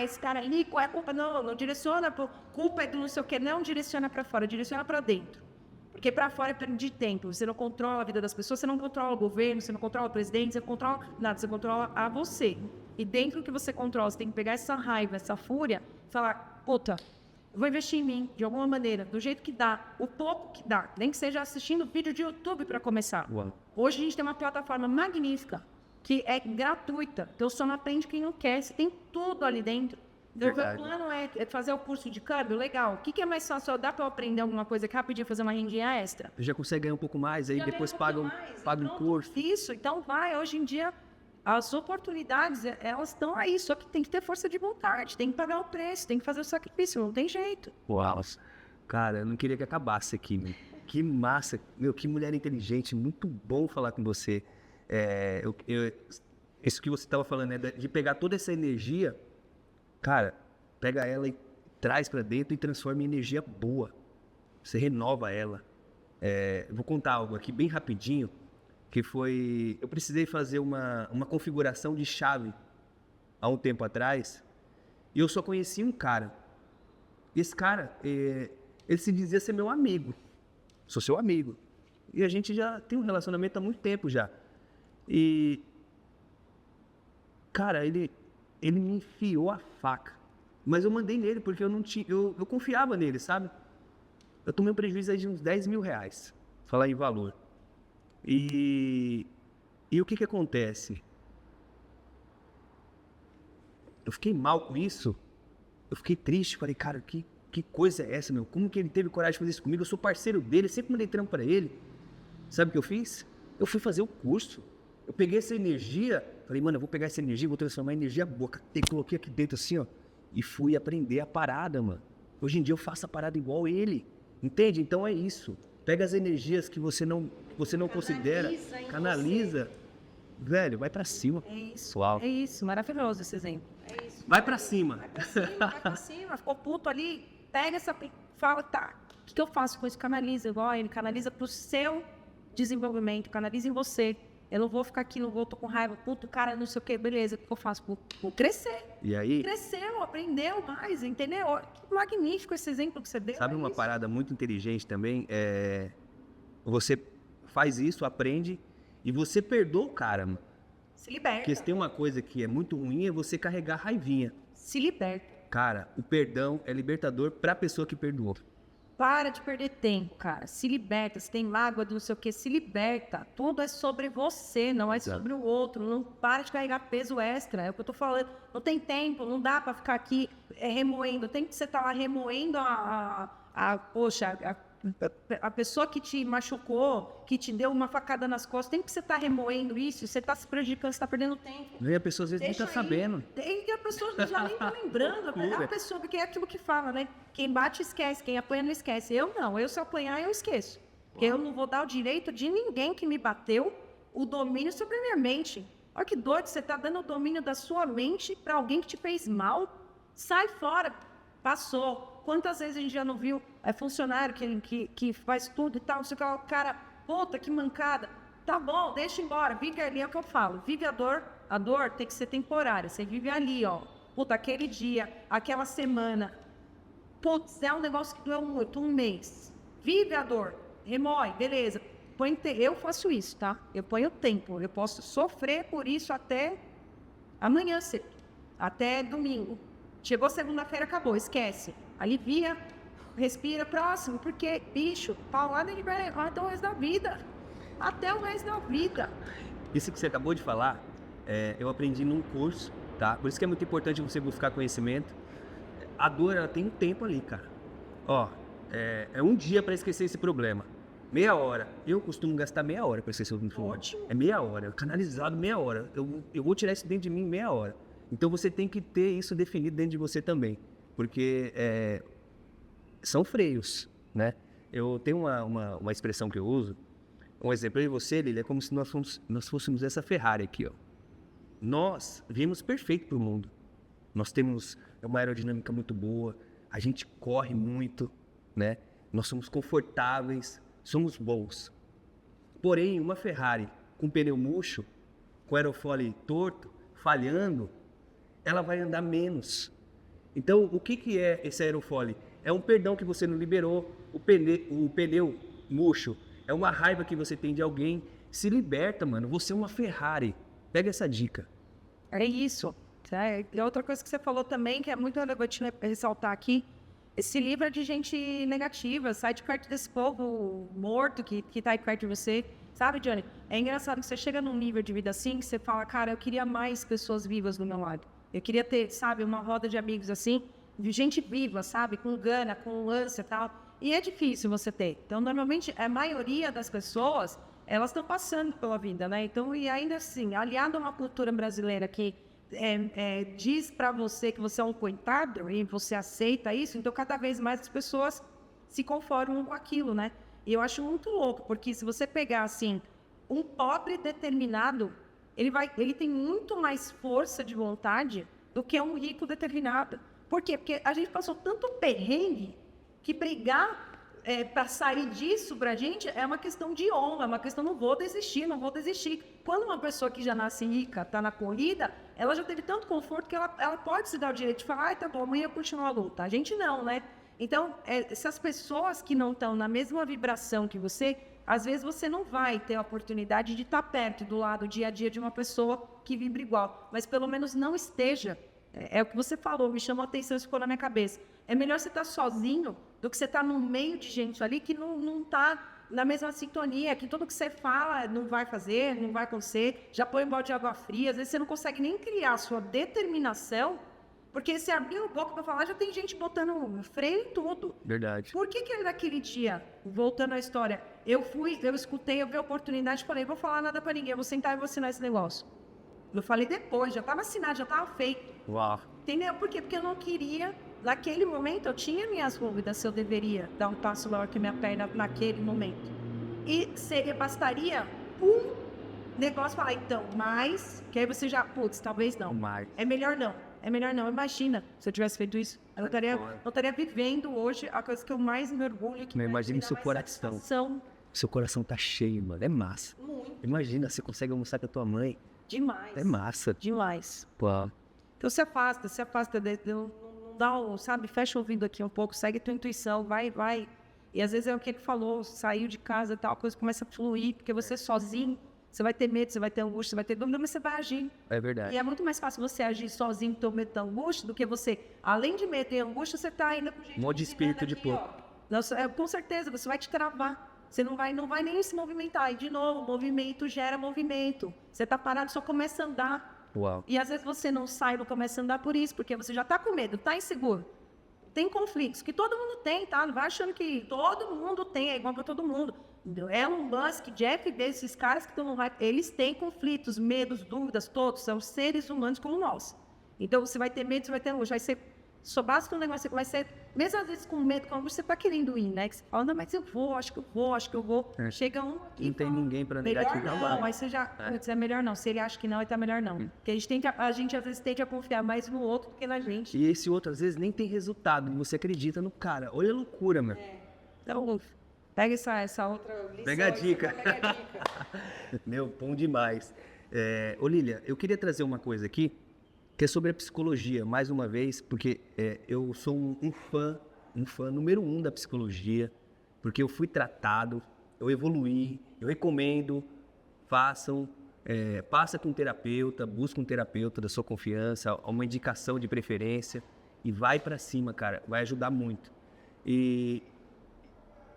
S2: esse cara ali, qual é a culpa? Não direciona, culpa é do não sei o quê, não direciona para fora, direciona para dentro. Porque para fora é perda de tempo, você não controla a vida das pessoas, você não controla o governo, você não controla o presidente, você não controla nada, você controla a você. E dentro do que você controla, você tem que pegar essa raiva, essa fúria, e falar, puta, eu vou investir em mim, de alguma maneira, do jeito que dá, o pouco que dá, nem que seja assistindo vídeo de YouTube para começar.
S1: Uau.
S2: Hoje a gente tem uma plataforma magnífica, que é gratuita, então só não aprende quem não quer, você tem tudo ali dentro. Então, o meu plano é fazer o curso de câmbio, legal. O que é mais fácil? Dá para eu aprender alguma coisa que rapidinho fazer uma rendinha extra?
S1: Já consegue ganhar um pouco mais, aí
S2: Já
S1: depois
S2: ganha um
S1: paga um curso.
S2: Isso, então vai. Hoje em dia, as oportunidades, elas estão aí, só que tem que ter força de vontade, tem que pagar o preço, tem que fazer o sacrifício, não tem jeito.
S1: Uau, cara, eu não queria que acabasse aqui, meu. Que massa, meu, que mulher inteligente, muito bom falar com você. Isso que você estava falando, né, de pegar toda essa energia, cara, pega ela e traz pra dentro e transforma em energia boa. Você renova ela. Eu vou contar algo aqui bem rapidinho, que foi... Eu precisei fazer uma configuração de chave há um tempo atrás, e eu só conheci um cara. E esse cara, ele se dizia ser meu amigo. Sou seu amigo. E a gente já tem um relacionamento há muito tempo já. E... cara, ele me enfiou a faca. Mas eu mandei nele, porque eu não tinha... Eu confiava nele, sabe? Eu tomei um prejuízo aí de uns 10 mil reais. Falar em valor. E o que acontece? Eu fiquei mal com isso. Eu fiquei triste. Falei, cara, que coisa é essa, meu? Como que ele teve coragem de fazer isso comigo? Eu sou parceiro dele, sempre mandei trampo pra ele. Sabe o que eu fiz? Eu fui fazer o curso. Eu peguei essa energia, falei, mano, eu vou pegar essa energia, vou transformar em energia boa. Coloquei aqui dentro assim, ó, e fui aprender a parada, mano. Hoje em dia eu faço a parada igual ele, entende? Então é isso. Pega as energias que você não considera, canaliza. Velho, vai pra cima.
S2: É isso,
S1: Uau.
S2: é isso, maravilhoso esse exemplo. É isso.
S1: Vai pra cima.
S2: Vai pra cima, ficou puto ali, pega essa... Fala, tá, o que eu faço com isso? Canaliza igual ele, canaliza pro seu desenvolvimento, canaliza em você. Eu não vou ficar aqui, tô com raiva, puto, cara, não sei o que, beleza, o que eu faço? Vou crescer.
S1: E aí?
S2: Cresceu, aprendeu mais, entendeu? Que magnífico esse exemplo que você deu.
S1: Sabe uma parada muito inteligente também? Você faz isso, aprende, e você perdoa o cara, mano.
S2: Se liberta.
S1: Porque se tem uma coisa que é muito ruim, é você carregar raivinha.
S2: Se liberta.
S1: Cara, o perdão é libertador pra pessoa que perdoou.
S2: Para de perder tempo, cara. Se liberta. Se tem mágoa do não sei o que, se liberta. Tudo é sobre você, não é sobre o outro. Não para de carregar peso extra. É o que eu tô falando. Não tem tempo, não dá pra ficar aqui remoendo. Tem que você estar lá remoendo a pessoa que te machucou, que te deu uma facada nas costas. Tem que você estar remoendo isso. Você tá se prejudicando, você tá perdendo tempo.
S1: E a pessoa às vezes nem tá sabendo.
S2: Tem que a pessoa já nem tá lembrando. A pessoa, porque é aquilo que fala, né? Quem bate esquece, quem apanha não esquece. Eu não, eu se eu apanhar eu esqueço. Porque eu não vou dar o direito de ninguém que me bateu o domínio sobre a minha mente. Olha que doido, você tá dando o domínio da sua mente para alguém que te fez mal. Sai fora, passou. Quantas vezes a gente já não viu funcionário que faz tudo e tal, não sei o que, o cara, puta, que mancada. Tá bom, deixa embora, vive ali, é o que eu falo. Vive a dor tem que ser temporária. Você vive ali, ó. Puta, aquele dia, aquela semana. Putz, é um negócio que doeu muito, um mês. Vive a dor, remói, beleza. Eu faço isso, tá? Eu ponho tempo, eu posso sofrer por isso até amanhã cedo, até domingo. Chegou segunda-feira, acabou, esquece. Alivia, respira, próximo, porque, bicho, paulada ele vai levar até o resto da vida. Até o resto da vida.
S1: Isso que você acabou de falar, eu aprendi num curso, tá? Por isso que é muito importante você buscar conhecimento. A dor, ela tem um tempo ali, cara. Ó, é um dia para esquecer esse problema. Meia hora. Eu costumo gastar meia hora para esquecer o problema.
S2: Ótimo.
S1: É meia hora, canalizado meia hora. Eu vou tirar isso dentro de mim em meia hora. Então você tem que ter isso definido dentro de você também. Porque são freios, né? Eu tenho uma expressão que eu uso, Um exemplo, eu e você, Lili, é como se nós fôssemos essa Ferrari aqui, ó. Nós viemos perfeito para o mundo. Nós temos uma aerodinâmica muito boa, a gente corre muito, né? Nós somos confortáveis, somos bons. Porém, uma Ferrari com pneu murcho, com aerofólio torto, falhando, ela vai andar menos. Então, o que é esse aerofólio? É um perdão que você não liberou, o pneu murcho é uma raiva que você tem de alguém. Se liberta, mano, você é uma Ferrari. Pega essa dica.
S2: É isso. E outra coisa que você falou também, que é muito relevante ressaltar aqui, se livra de gente negativa, sai de perto desse povo morto que tá aí perto de você. Sabe, Johnny? É engraçado que você chega num nível de vida assim, que você fala, cara, eu queria mais pessoas vivas do meu lado. Eu queria ter, sabe, uma roda de amigos assim, de gente viva, sabe, com gana, com ânsia e tal. E é difícil você ter. Então, normalmente, a maioria das pessoas, elas estão passando pela vida, né? Então, e ainda assim, aliado a uma cultura brasileira que diz pra você que você é um coitado e você aceita isso, então cada vez mais as pessoas se conformam com aquilo, né? E eu acho muito louco, porque se você pegar, assim, um pobre determinado, ele tem muito mais força de vontade do que um rico determinado. Por quê? Porque a gente passou tanto perrengue que brigar para sair disso pra gente é uma questão de honra, é uma questão não vou desistir. Quando uma pessoa que já nasce rica tá na corrida, ela já teve tanto conforto que ela pode se dar o direito de falar, tá bom, amanhã eu continuo a luta. A gente não, né? Então, se as pessoas que não estão na mesma vibração que você, às vezes você não vai ter a oportunidade de estar perto do lado, dia a dia de uma pessoa que vibra igual, mas pelo menos não esteja. É o que você falou, me chamou a atenção, isso ficou na minha cabeça. É melhor você estar sozinho do que você estar no meio de gente ali que não está na mesma sintonia, que tudo que você fala não vai fazer, não vai acontecer, já põe um balde de água fria, às vezes você não consegue nem criar a sua determinação, porque se abrir o boca para falar, já tem gente botando freio em tudo.
S1: Verdade.
S2: Por que naquele dia, voltando à história, eu escutei, eu vi a oportunidade, falei, vou falar nada para ninguém, eu vou sentar e vou assinar esse negócio. Eu falei depois, já estava assinado, já estava feito.
S1: Uau.
S2: Entendeu? Por quê? Porque eu não queria, naquele momento, eu tinha minhas dúvidas se eu deveria dar um passo maior que minha perna naquele momento. E bastaria um negócio falar, então, mas, que aí você já, putz, talvez não.
S1: Mas.
S2: É melhor não. Imagina, se eu tivesse feito isso, eu não estaria vivendo hoje a coisa que eu mais me orgulho. Que
S1: imagina o seu coração. Seu coração tá cheio, mano. É massa.
S2: Muito.
S1: Imagina, você consegue almoçar com a tua mãe.
S2: Demais.
S1: É massa.
S2: Demais.
S1: Pô.
S2: Então se afasta, não dá, sabe, fecha o ouvido aqui um pouco, segue tua intuição, vai. E às vezes é o que ele falou, saiu de casa e tal, a coisa começa a fluir, porque você sozinho, você vai ter medo, você vai ter angústia, você vai ter dúvida, mas você vai agir.
S1: É verdade.
S2: E é muito mais fácil você agir sozinho, ter medo da angústia, do que você, além de medo e angústia, você tá ainda com gente.
S1: Um monte de espírito de porco.
S2: Com certeza, você vai te travar. Você não vai nem se movimentar. E, de novo, movimento gera movimento. Você está parado, só começa a andar.
S1: Uau.
S2: E, às vezes, você não sai, não começa a andar por isso, porque você já está com medo, está inseguro. Tem conflitos, que todo mundo tem, tá? Não vai achando que todo mundo tem, é igual para todo mundo. Elon Musk, Jeff Bezos, esses caras que estão no hype, eles têm conflitos, medos, dúvidas, todos. São seres humanos como nós. Então, você vai ter medo, você vai ter angústia. Vai ser... Só basta um negócio que vai ser, mesmo às vezes com medo, com angústia, você tá querendo ir, né? Que você fala, não, mas eu vou, acho que eu vou.
S1: É.
S2: Chega um
S1: Não tem ninguém pra
S2: negativar.
S1: negativar.
S2: Melhor não, aí você já, é melhor não. Se ele acha que não, ele tá melhor não. Porque a gente às vezes tende a confiar mais no outro do que na gente.
S1: E esse outro, às vezes, nem tem resultado. E você acredita no cara. Olha a loucura, meu.
S2: Então, pega essa outra lição.
S1: Pega a dica.
S2: Pega a dica.
S1: Meu, bom demais. Ô, Lília, eu queria trazer uma coisa aqui, que é sobre a psicologia, mais uma vez, porque eu sou um fã número 1 da psicologia, porque eu fui tratado, eu evoluí, eu recomendo, façam, passa com um terapeuta, busca um terapeuta da sua confiança, uma indicação de preferência, e vai pra cima, cara, vai ajudar muito. E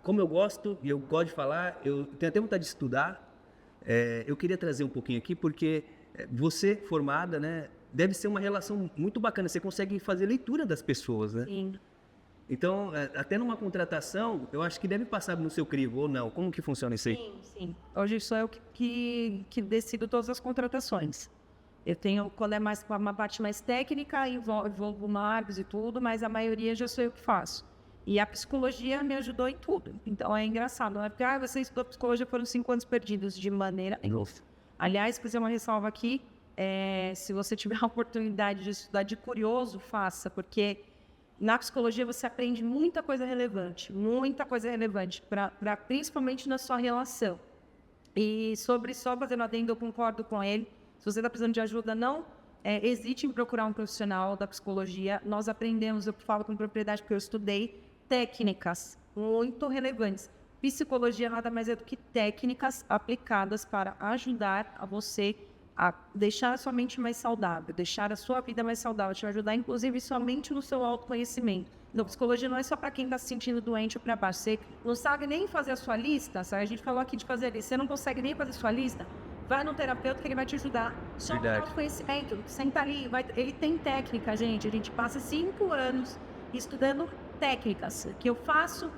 S1: como eu gosto, e eu gosto de falar, eu tenho até vontade de estudar, eu queria trazer um pouquinho aqui, porque você formada, né, deve ser uma relação muito bacana. Você consegue fazer leitura das pessoas, né?
S2: Sim.
S1: Então, até numa contratação, eu acho que deve passar no seu crivo, ou não? Como que funciona isso aí?
S2: Sim. Hoje sou eu que decido todas as contratações. Eu tenho, quando é mais uma parte mais técnica, envolvo marcos e tudo, mas a maioria já sou eu que faço. E a psicologia me ajudou em tudo. Então é engraçado, não é porque você estudou psicologia, foram 5 anos perdidos de maneira nenhuma. Aliás, fazer uma ressalva aqui, se você tiver a oportunidade de estudar de curioso, faça, porque na psicologia você aprende muita coisa relevante, principalmente na sua relação. E só fazendo adendo, eu concordo com ele, se você está precisando de ajuda, não hesite em procurar um profissional da psicologia. Nós aprendemos, eu falo com propriedade porque eu estudei, técnicas muito relevantes. Psicologia nada mais é do que técnicas aplicadas para ajudar a você a deixar a sua mente mais saudável, deixar a sua vida mais saudável, te ajudar inclusive somente no seu autoconhecimento. Então, psicologia não é só para quem está se sentindo doente ou para baixo. Você não sabe nem fazer a sua lista, sabe? A gente falou aqui de fazer a lista, você não consegue nem fazer a sua lista, vai no terapeuta que ele vai te ajudar. Só com autoconhecimento, senta ali, ele tem técnica, gente. A gente passa 5 anos estudando técnicas que eu faço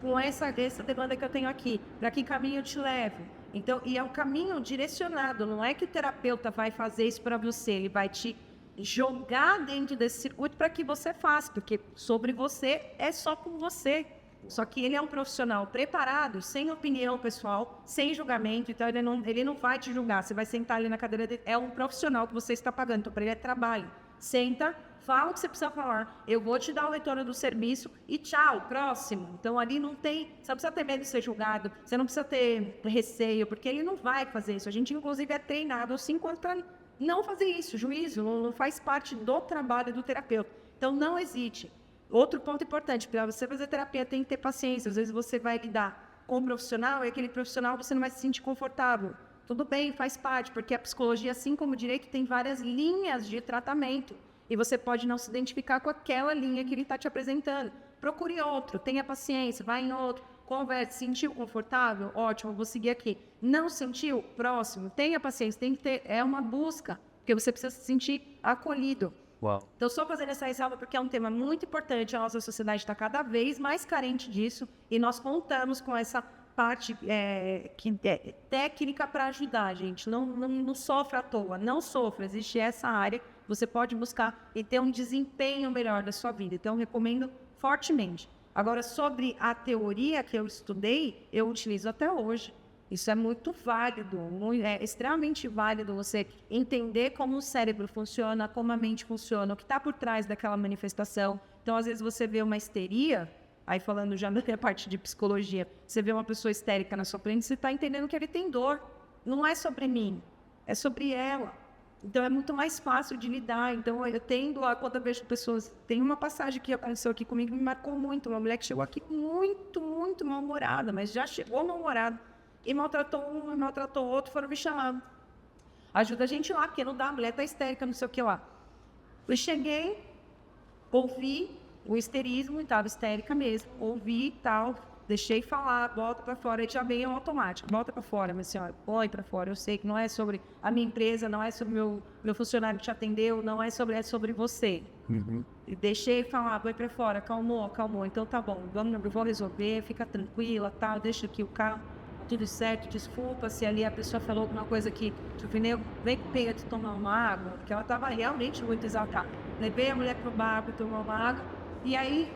S2: com essa demanda que eu tenho aqui, para que caminho eu te levo. Então, e é um caminho direcionado, não é que o terapeuta vai fazer isso para você, ele vai te jogar dentro desse circuito para que você faça, porque sobre você é só com você. Só que ele é um profissional preparado, sem opinião pessoal, sem julgamento, então ele não vai te julgar, você vai sentar ali na cadeira dele, é um profissional que você está pagando, então para ele é trabalho. Senta, fala o que você precisa falar, eu vou te dar o retorno do serviço e tchau, próximo. Então ali não tem, você não precisa ter medo de ser julgado, você não precisa ter receio, porque ele não vai fazer isso. A gente inclusive é treinado assim para não fazer isso, juízo, não faz parte do trabalho do terapeuta. Então não hesite. Outro ponto importante, para você fazer terapia tem que ter paciência, às vezes você vai lidar com um profissional e aquele profissional você não vai se sentir confortável. Tudo bem, faz parte, porque a psicologia, assim como o direito, tem várias linhas de tratamento. E você pode não se identificar com aquela linha que ele está te apresentando. Procure outro, tenha paciência, vai em outro, converse. Sentiu confortável? Ótimo, vou seguir aqui. Não sentiu? Próximo. Tenha paciência, tem que ter, é uma busca, porque você precisa se sentir acolhido.
S1: Uau.
S2: Então, só fazendo essa ressalva porque é um tema muito importante, a nossa sociedade está cada vez mais carente disso, e nós contamos com essa parte técnica para ajudar, gente. Não sofre à toa, não sofra. Existe essa área, você pode buscar e ter um desempenho melhor da sua vida. Então, eu recomendo fortemente. Agora, sobre a teoria que eu estudei, eu utilizo até hoje. Isso é muito válido, é extremamente válido você entender como o cérebro funciona, como a mente funciona, o que está por trás daquela manifestação. Então, às vezes, você vê uma histeria. Aí, falando já da parte de psicologia, você vê uma pessoa histérica na sua frente, você está entendendo que ele tem dor. Não é sobre mim, é sobre ela. Então, é muito mais fácil de lidar. Então, eu tendo a, quando eu vejo pessoas... Tem uma passagem que aconteceu aqui comigo que me marcou muito. Uma mulher que chegou aqui muito, muito mal-humorada, mas já chegou mal-humorada. E maltratou um, e maltratou outro, foram me chamar. Ajuda a gente lá, porque não dá, a mulher tá histérica, não sei o que lá. Eu cheguei, ouvi o histerismo, e estava histérica mesmo, ouvi e tal, deixei falar, volta para fora, aí já veio automático, volta para fora, minha senhora, põe para fora, eu sei que não é sobre a minha empresa, não é sobre meu funcionário que te atendeu, não é sobre você.
S1: Uhum.
S2: E deixei falar, põe para fora, acalmou, então tá bom, vou resolver, fica tranquila, tal, deixa aqui o carro. Tudo certo, desculpa se ali a pessoa falou alguma coisa que vem com peia de tomar uma água, porque ela estava realmente muito exaltada. Levei a mulher para o bar para tomar uma água, e aí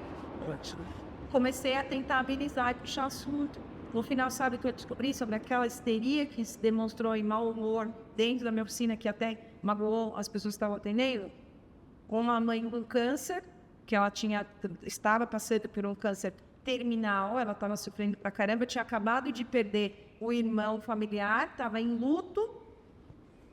S2: comecei a tentar amenizar e puxar assunto. No final, sabe o que eu descobri sobre aquela histeria que se demonstrou em mau humor dentro da minha oficina, que até magoou as pessoas que estavam atendendo? Uma mãe com câncer, que ela estava passando por um câncer terminal, ela estava sofrendo pra caramba, tinha acabado de perder o irmão familiar, estava em luto,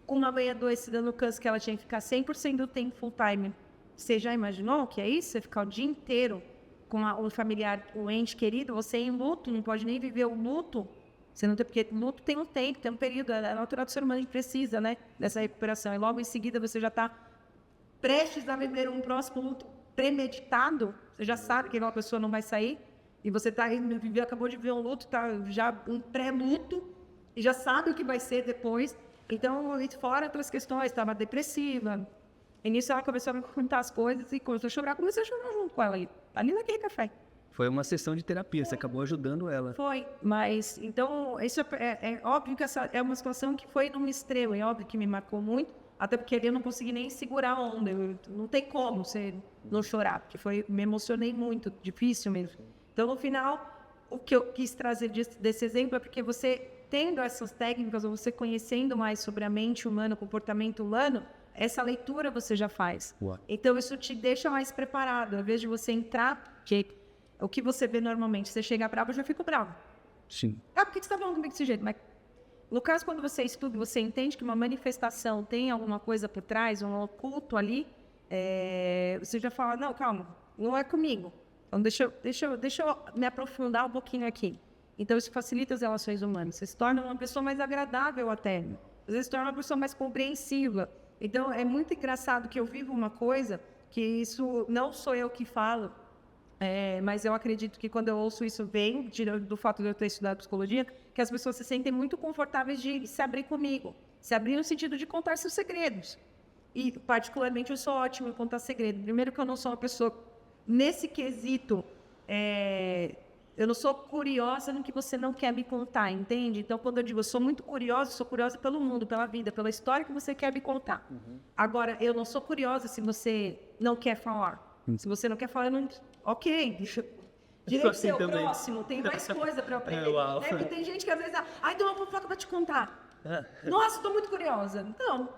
S2: com uma mãe adoecida no câncer que ela tinha que ficar 100% do tempo full time. Você já imaginou o que é isso? Você ficar o dia inteiro com o familiar, o ente querido, você em luto, não pode nem viver o luto, você não tem, porque luto tem um tempo, tem um período, é natural do ser humano, a gente precisa, né, dessa recuperação, e logo em seguida você já está prestes a viver um próximo luto premeditado, você já sabe que aquela pessoa não vai sair, e você acabou de ver um luto, tá já um pré-luto, e já sabe o que vai ser depois. Então, fora outras questões, estava depressiva. E nisso ela começou a me contar as coisas e começou a chorar. Comecei a chorar junto com ela ali naquele café.
S1: Foi uma sessão de terapia, você acabou ajudando ela.
S2: Foi, mas então, isso é óbvio que essa é uma situação que foi num extremo, é óbvio que me marcou muito. Até porque ali eu não consegui nem segurar a onda. Não tem como você não chorar, porque me emocionei muito, difícil mesmo. Então, no final, o que eu quis trazer desse exemplo é porque você, tendo essas técnicas, ou você conhecendo mais sobre a mente humana, o comportamento humano, essa leitura você já faz.
S1: Uau.
S2: Então, isso te deixa mais preparado. Ao invés de você entrar, que o que você vê normalmente, você chega bravo, eu já fico bravo.
S1: Sim.
S2: Por que você está falando comigo desse jeito? Mas, no caso, quando você estuda, você entende que uma manifestação tem alguma coisa por trás, um oculto ali, você já fala, não, calma, não é comigo. Então, deixa eu me aprofundar um pouquinho aqui. Então, isso facilita as relações humanas. Você se torna uma pessoa mais agradável até. Às vezes, se torna uma pessoa mais compreensiva. Então, é muito engraçado que eu vivo uma coisa que isso não sou eu que falo, mas eu acredito que quando eu ouço isso vem do fato de eu ter estudado psicologia, que as pessoas se sentem muito confortáveis de se abrir comigo. Se abrir no sentido de contar seus segredos. E, particularmente, eu sou ótima em contar segredo. Primeiro que eu não sou uma pessoa, nesse quesito, eu não sou curiosa no que você não quer me contar, entende? Então, quando eu digo eu sou muito curiosa, eu sou curiosa pelo mundo, pela vida, pela história que você quer me contar. Uhum. Agora, eu não sou curiosa se você não quer falar. Se você não quer falar, eu não... Ok, deixa... Direito seu próximo, tem mais coisa para eu aprender. Porque tem gente que às vezes... então eu vou falar para te contar. Nossa, estou muito curiosa. Então...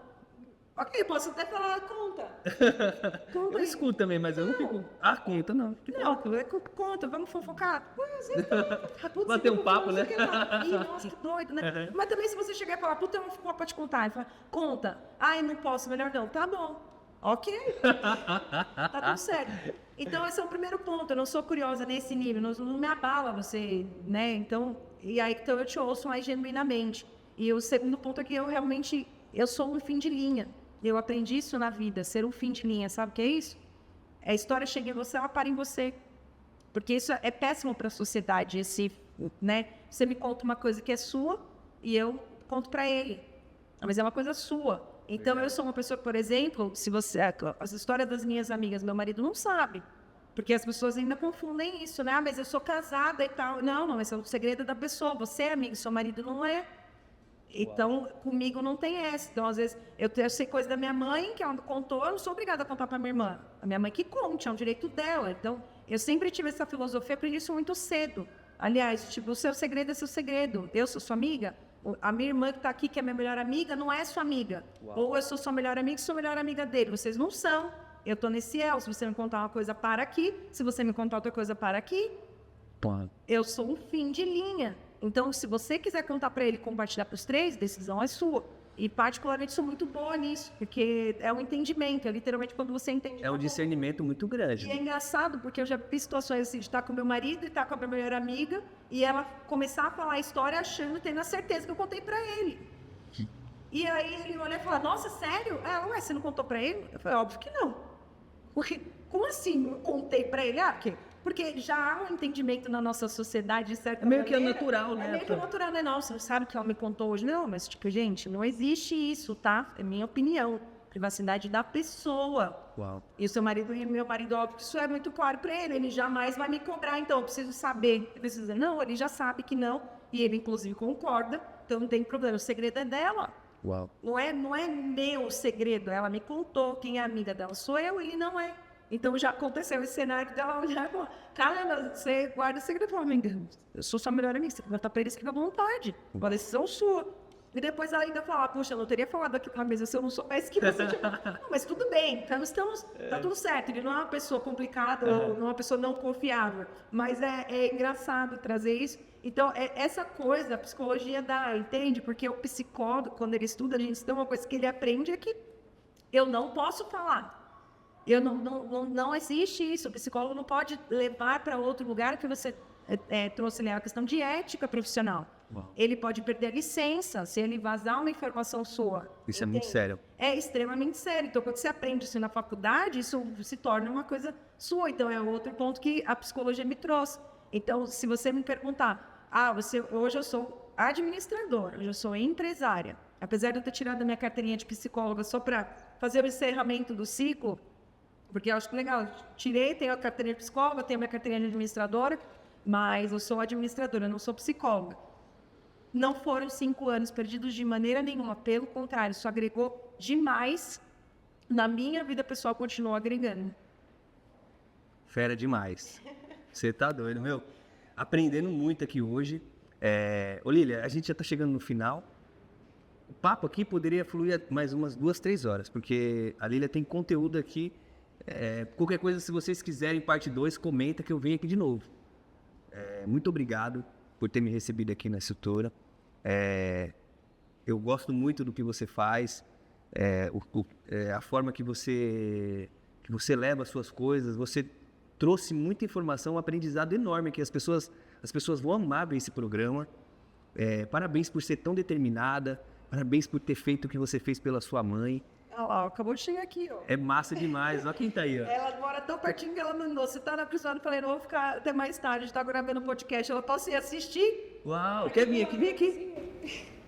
S2: Ok, posso até falar, conta.
S1: Eu escuto também, mas eu não fico... conta, não.
S2: Não, conta, vamos fofocar.
S1: Bater um papo, né?
S2: Nossa, que doido, né? Mas também se você chegar e falar, puta, eu vou fofocar pra te contar. E falar, conta. Eu não posso, melhor não. Tá bom. Ok. Tá tudo certo. Então, esse é o primeiro ponto. Eu não sou curiosa nesse nível. Não me abala você, né? Então, então eu te ouço mais genuinamente. E o segundo ponto é que eu sou um fim de linha. Eu aprendi isso na vida, ser um fim de linha. Sabe o que é isso? A história chega em você, ela para em você. Porque isso é péssimo para a sociedade. Né? Você me conta uma coisa que é sua e eu conto para ele. Mas é uma coisa sua. Então, eu sou uma pessoa, por exemplo, as histórias das minhas amigas, meu marido não sabe. Porque as pessoas ainda confundem isso, né? Mas eu sou casada e tal. Não, esse é o segredo da pessoa. Você é amigo, seu marido não é. Então, comigo não tem essa. Então, às vezes, eu sei coisa da minha mãe, que ela contou, eu não sou obrigada a contar para minha irmã. A minha mãe que conte, é um direito dela. Então, eu sempre tive essa filosofia, aprendi isso muito cedo. Aliás, o seu segredo é seu segredo. Eu sou sua amiga. A minha irmã que está aqui, que é minha melhor amiga, não é sua amiga. Uau. Ou eu sou sua melhor amiga e sou a melhor amiga dele. Vocês não são. Eu estou nesse se você me contar uma coisa, para aqui. Se você me contar outra coisa, para aqui.
S1: Pô.
S2: Eu sou um fim de linha. Então, se você quiser contar para ele e compartilhar para os três, a decisão é sua. E, particularmente, sou muito boa nisso, porque é um entendimento, é literalmente quando você entende.
S1: É um discernimento muito grande.
S2: E é engraçado, porque eu já vi situações assim, de estar com meu marido e estar com a minha melhor amiga, e ela começar a falar a história achando, tendo a certeza que eu contei para ele. E aí ele olha e fala, nossa, sério? Ué, você não contou para ele? Eu falei, óbvio que não. Porque, como assim eu contei para ele? Porque já há um entendimento na nossa sociedade, de certa maneira.
S1: Que é natural, né?
S2: É meio que natural, né? Não, você não sabe o que ela me contou hoje. Não, mas, gente, não existe isso, tá? É minha opinião. Privacidade da pessoa.
S1: Uau.
S2: E o seu marido e meu marido, óbvio que isso é muito claro para ele. Ele jamais vai me cobrar, então eu preciso saber. Eu preciso dizer, não, ele já sabe que não. E ele, inclusive, concorda. Então não tem problema. O segredo é dela.
S1: Uau.
S2: Não é meu segredo. Ela me contou. Quem é amiga dela sou eu, ele não é. Então, já aconteceu esse cenário dela olhar e falar, caramba, você guarda o segredo. Amiga, eu sou sua melhor amiga, você vai contar pra eles que fica à vontade. Uma decisão sua. E depois ela ainda fala, puxa, eu não teria falado aqui na mesa se eu não soubesse que você tinha... Não, mas tudo bem, então tá tudo certo. Ele não é uma pessoa complicada, ou não é uma pessoa não confiável. Mas é engraçado trazer isso. Então, essa coisa, a psicologia dá, entende? Porque o psicólogo, quando ele estuda, a gente tem uma coisa que ele aprende é que eu não posso falar. Não existe isso. O psicólogo não pode levar para outro lugar que você trouxe ali a questão de ética profissional. Uau. Ele pode perder a licença se ele vazar uma informação sua.
S1: Isso entende? É muito sério.
S2: É extremamente sério. Então, quando você aprende isso na faculdade, isso se torna uma coisa sua. Então, é outro ponto que a psicologia me trouxe. Então, se você me perguntar, hoje eu sou administradora, hoje eu sou empresária. Apesar de eu ter tirado a minha carteirinha de psicóloga só para fazer o encerramento do ciclo, porque eu acho que legal, tenho a carteirinha de psicóloga, tenho a minha carteirinha de administradora, mas eu sou administradora, eu não sou psicóloga. Não foram 5 anos perdidos de maneira nenhuma, pelo contrário, isso agregou demais. Na minha vida pessoal, continuou agregando.
S1: Fera demais. Você tá doido, meu? Aprendendo muito aqui hoje. Ô Lília, a gente já tá chegando no final. O papo aqui poderia fluir mais umas 2, 3 horas, porque a Lília tem conteúdo aqui. Qualquer coisa, se vocês quiserem parte 2, comenta que eu venho aqui de novo. Muito obrigado por ter me recebido aqui na Estrutura. Eu gosto muito do que você faz, a forma que você leva as suas coisas. Você trouxe muita informação, um aprendizado enorme que as pessoas vão amar ver esse programa. Parabéns por ser tão determinada, parabéns por ter feito o que você fez pela sua mãe.
S2: Olha lá, acabou de chegar aqui, ó.
S1: É massa demais, olha quem tá aí, ó.
S2: Ela mora tão pertinho que ela mandou. Você tá na prisão, eu falei, não vou ficar até mais tarde, a gente tá gravando um podcast. Ela posso ir assistir?
S1: Uau, quer vir aqui? Vem aqui.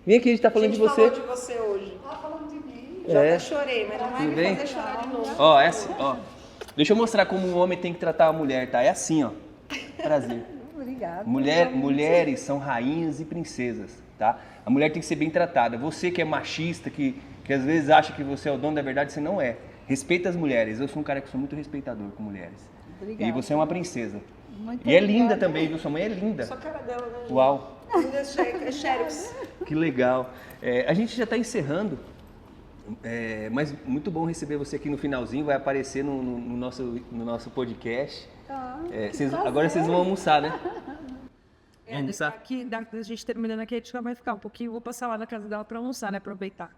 S1: Vem aqui, a gente tá falando de você.
S2: A gente falou de você hoje. Tá falando de mim. Já até chorei, mas não vai me fazer chorar de novo.
S1: Ó, assim, ó. Deixa eu mostrar como um homem tem que tratar a mulher, tá? É assim, ó. Prazer.
S2: Obrigada.
S1: Mulheres são rainhas e princesas, tá? A mulher tem que ser bem tratada. Você que é machista, que às vezes acha que você é o dono da verdade, você não é. Respeita as mulheres. Eu sou um cara que sou muito respeitador com mulheres.
S2: Obrigada.
S1: E você é uma princesa.
S2: Muito
S1: e é
S2: obrigada.
S1: linda também, viu? Sua mãe é linda.
S2: Só a cara dela, né?
S1: Uau.
S2: É Xerox.
S1: Que legal. A gente já está encerrando, mas muito bom receber você aqui no finalzinho. Vai aparecer no nosso podcast. Agora vocês vão almoçar, né? Vamos almoçar?
S2: Aqui, a gente terminando aqui, a gente vai ficar um pouquinho. Vou passar lá na casa dela para almoçar, né? Aproveitar.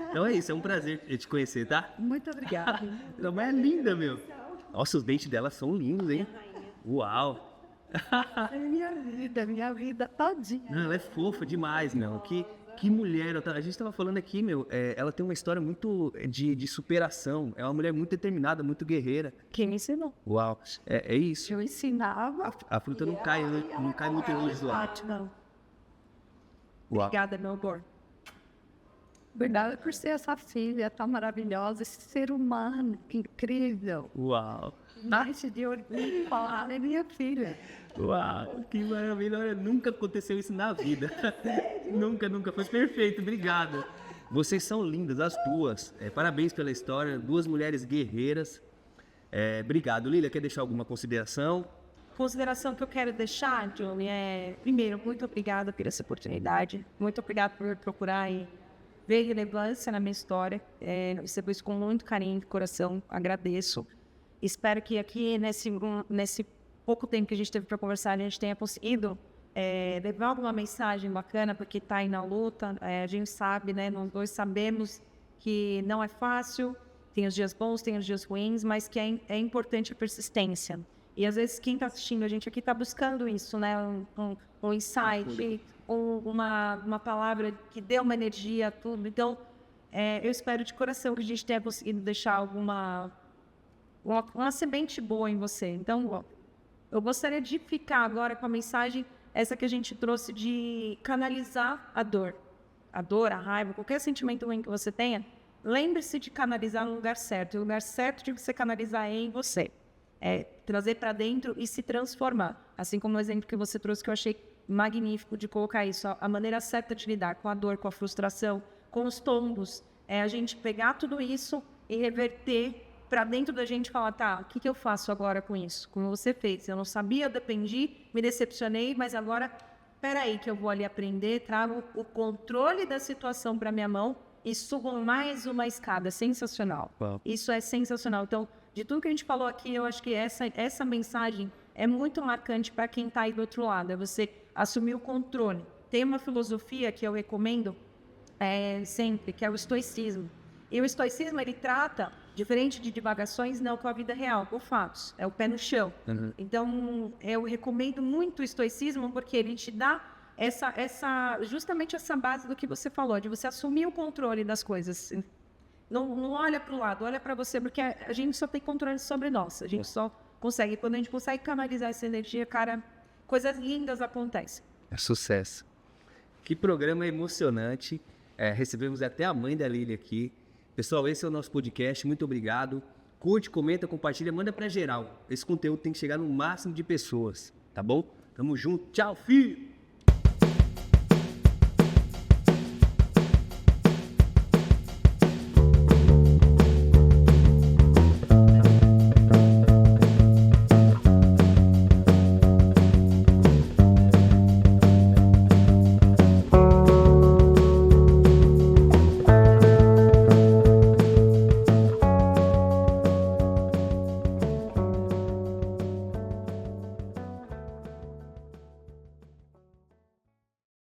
S1: Então é isso, é um prazer te conhecer, tá?
S2: Muito obrigada.
S1: Sua mãe é linda, meu. Nossa, os dentes dela são lindos, hein? Uau.
S2: É minha vida todinha.
S1: Não, ela é fofa demais, meu. Que mulher. A gente tava falando aqui, meu, ela tem uma história muito de superação. É uma mulher muito determinada, muito guerreira.
S2: Quem me ensinou?
S1: Uau. É isso.
S2: Eu ensinava.
S1: A fruta não cai muito longe do ar.
S2: Não.
S1: Uau.
S2: Obrigada, meu amor.
S3: Obrigada por ser essa filha tão maravilhosa, esse ser humano incrível.
S1: Uau.
S3: Nasce de orgulho falar, é minha filha.
S1: Uau, que maravilha. Olha, nunca aconteceu isso na vida. Nunca. Foi perfeito, obrigado. Vocês são lindas, as duas. Parabéns pela história, 2 mulheres guerreiras. Obrigado. Lília, quer deixar alguma consideração?
S2: Consideração que eu quero deixar, Johnny, primeiro, muito obrigada por essa oportunidade. Muito obrigada por procurar e ver relevância na minha história. Recebo isso com muito carinho de coração, agradeço. Espero que aqui, nesse pouco tempo que a gente teve para conversar, a gente tenha conseguido levar alguma mensagem bacana, porque está aí na luta. A gente sabe, né? Nós dois sabemos que não é fácil, tem os dias bons, tem os dias ruins, mas que é importante a persistência. E às vezes quem está assistindo a gente aqui está buscando isso, né? Um insight, uma palavra que dê uma energia a tudo. Então, eu espero de coração que a gente tenha conseguido deixar uma semente boa em você. Então, eu gostaria de ficar agora com a mensagem, essa que a gente trouxe, de canalizar a dor, a raiva, qualquer sentimento ruim que você tenha. Lembre-se de canalizar no lugar certo. E o lugar certo de você canalizar é em você. Trazer para dentro e se transformar. Assim como o exemplo que você trouxe, que eu achei magnífico de colocar isso. A maneira certa de lidar com a dor, com a frustração, com os tombos. A gente pegar tudo isso e reverter para dentro da gente e falar, tá, o que eu faço agora com isso? Como você fez. Eu não sabia, eu dependi, me decepcionei, mas agora, peraí, que eu vou ali aprender, trago o controle da situação para minha mão e subo mais uma escada. Sensacional.
S1: Uau.
S2: Isso é sensacional. Então, de tudo que a gente falou aqui, eu acho que essa mensagem é muito marcante para quem está aí do outro lado. É você assumir o controle. Tem uma filosofia que eu recomendo sempre, que é o estoicismo. E o estoicismo, ele trata, diferente de divagações, não com a vida real, com fatos. É o pé no chão.
S1: Uhum.
S2: Então, eu recomendo muito o estoicismo porque ele te dá justamente essa base do que você falou, de você assumir o controle das coisas. Não olha para o lado, olha para você, porque a gente só tem controle sobre nós. A gente só consegue. Quando a gente consegue canalizar essa energia, cara, coisas lindas acontecem.
S1: É sucesso. Que programa emocionante. Recebemos até a mãe da Lília aqui. Pessoal, esse é o nosso podcast. Muito obrigado. Curte, comenta, compartilha, manda pra geral. Esse conteúdo tem que chegar no máximo de pessoas, tá bom? Tamo junto. Tchau, filho!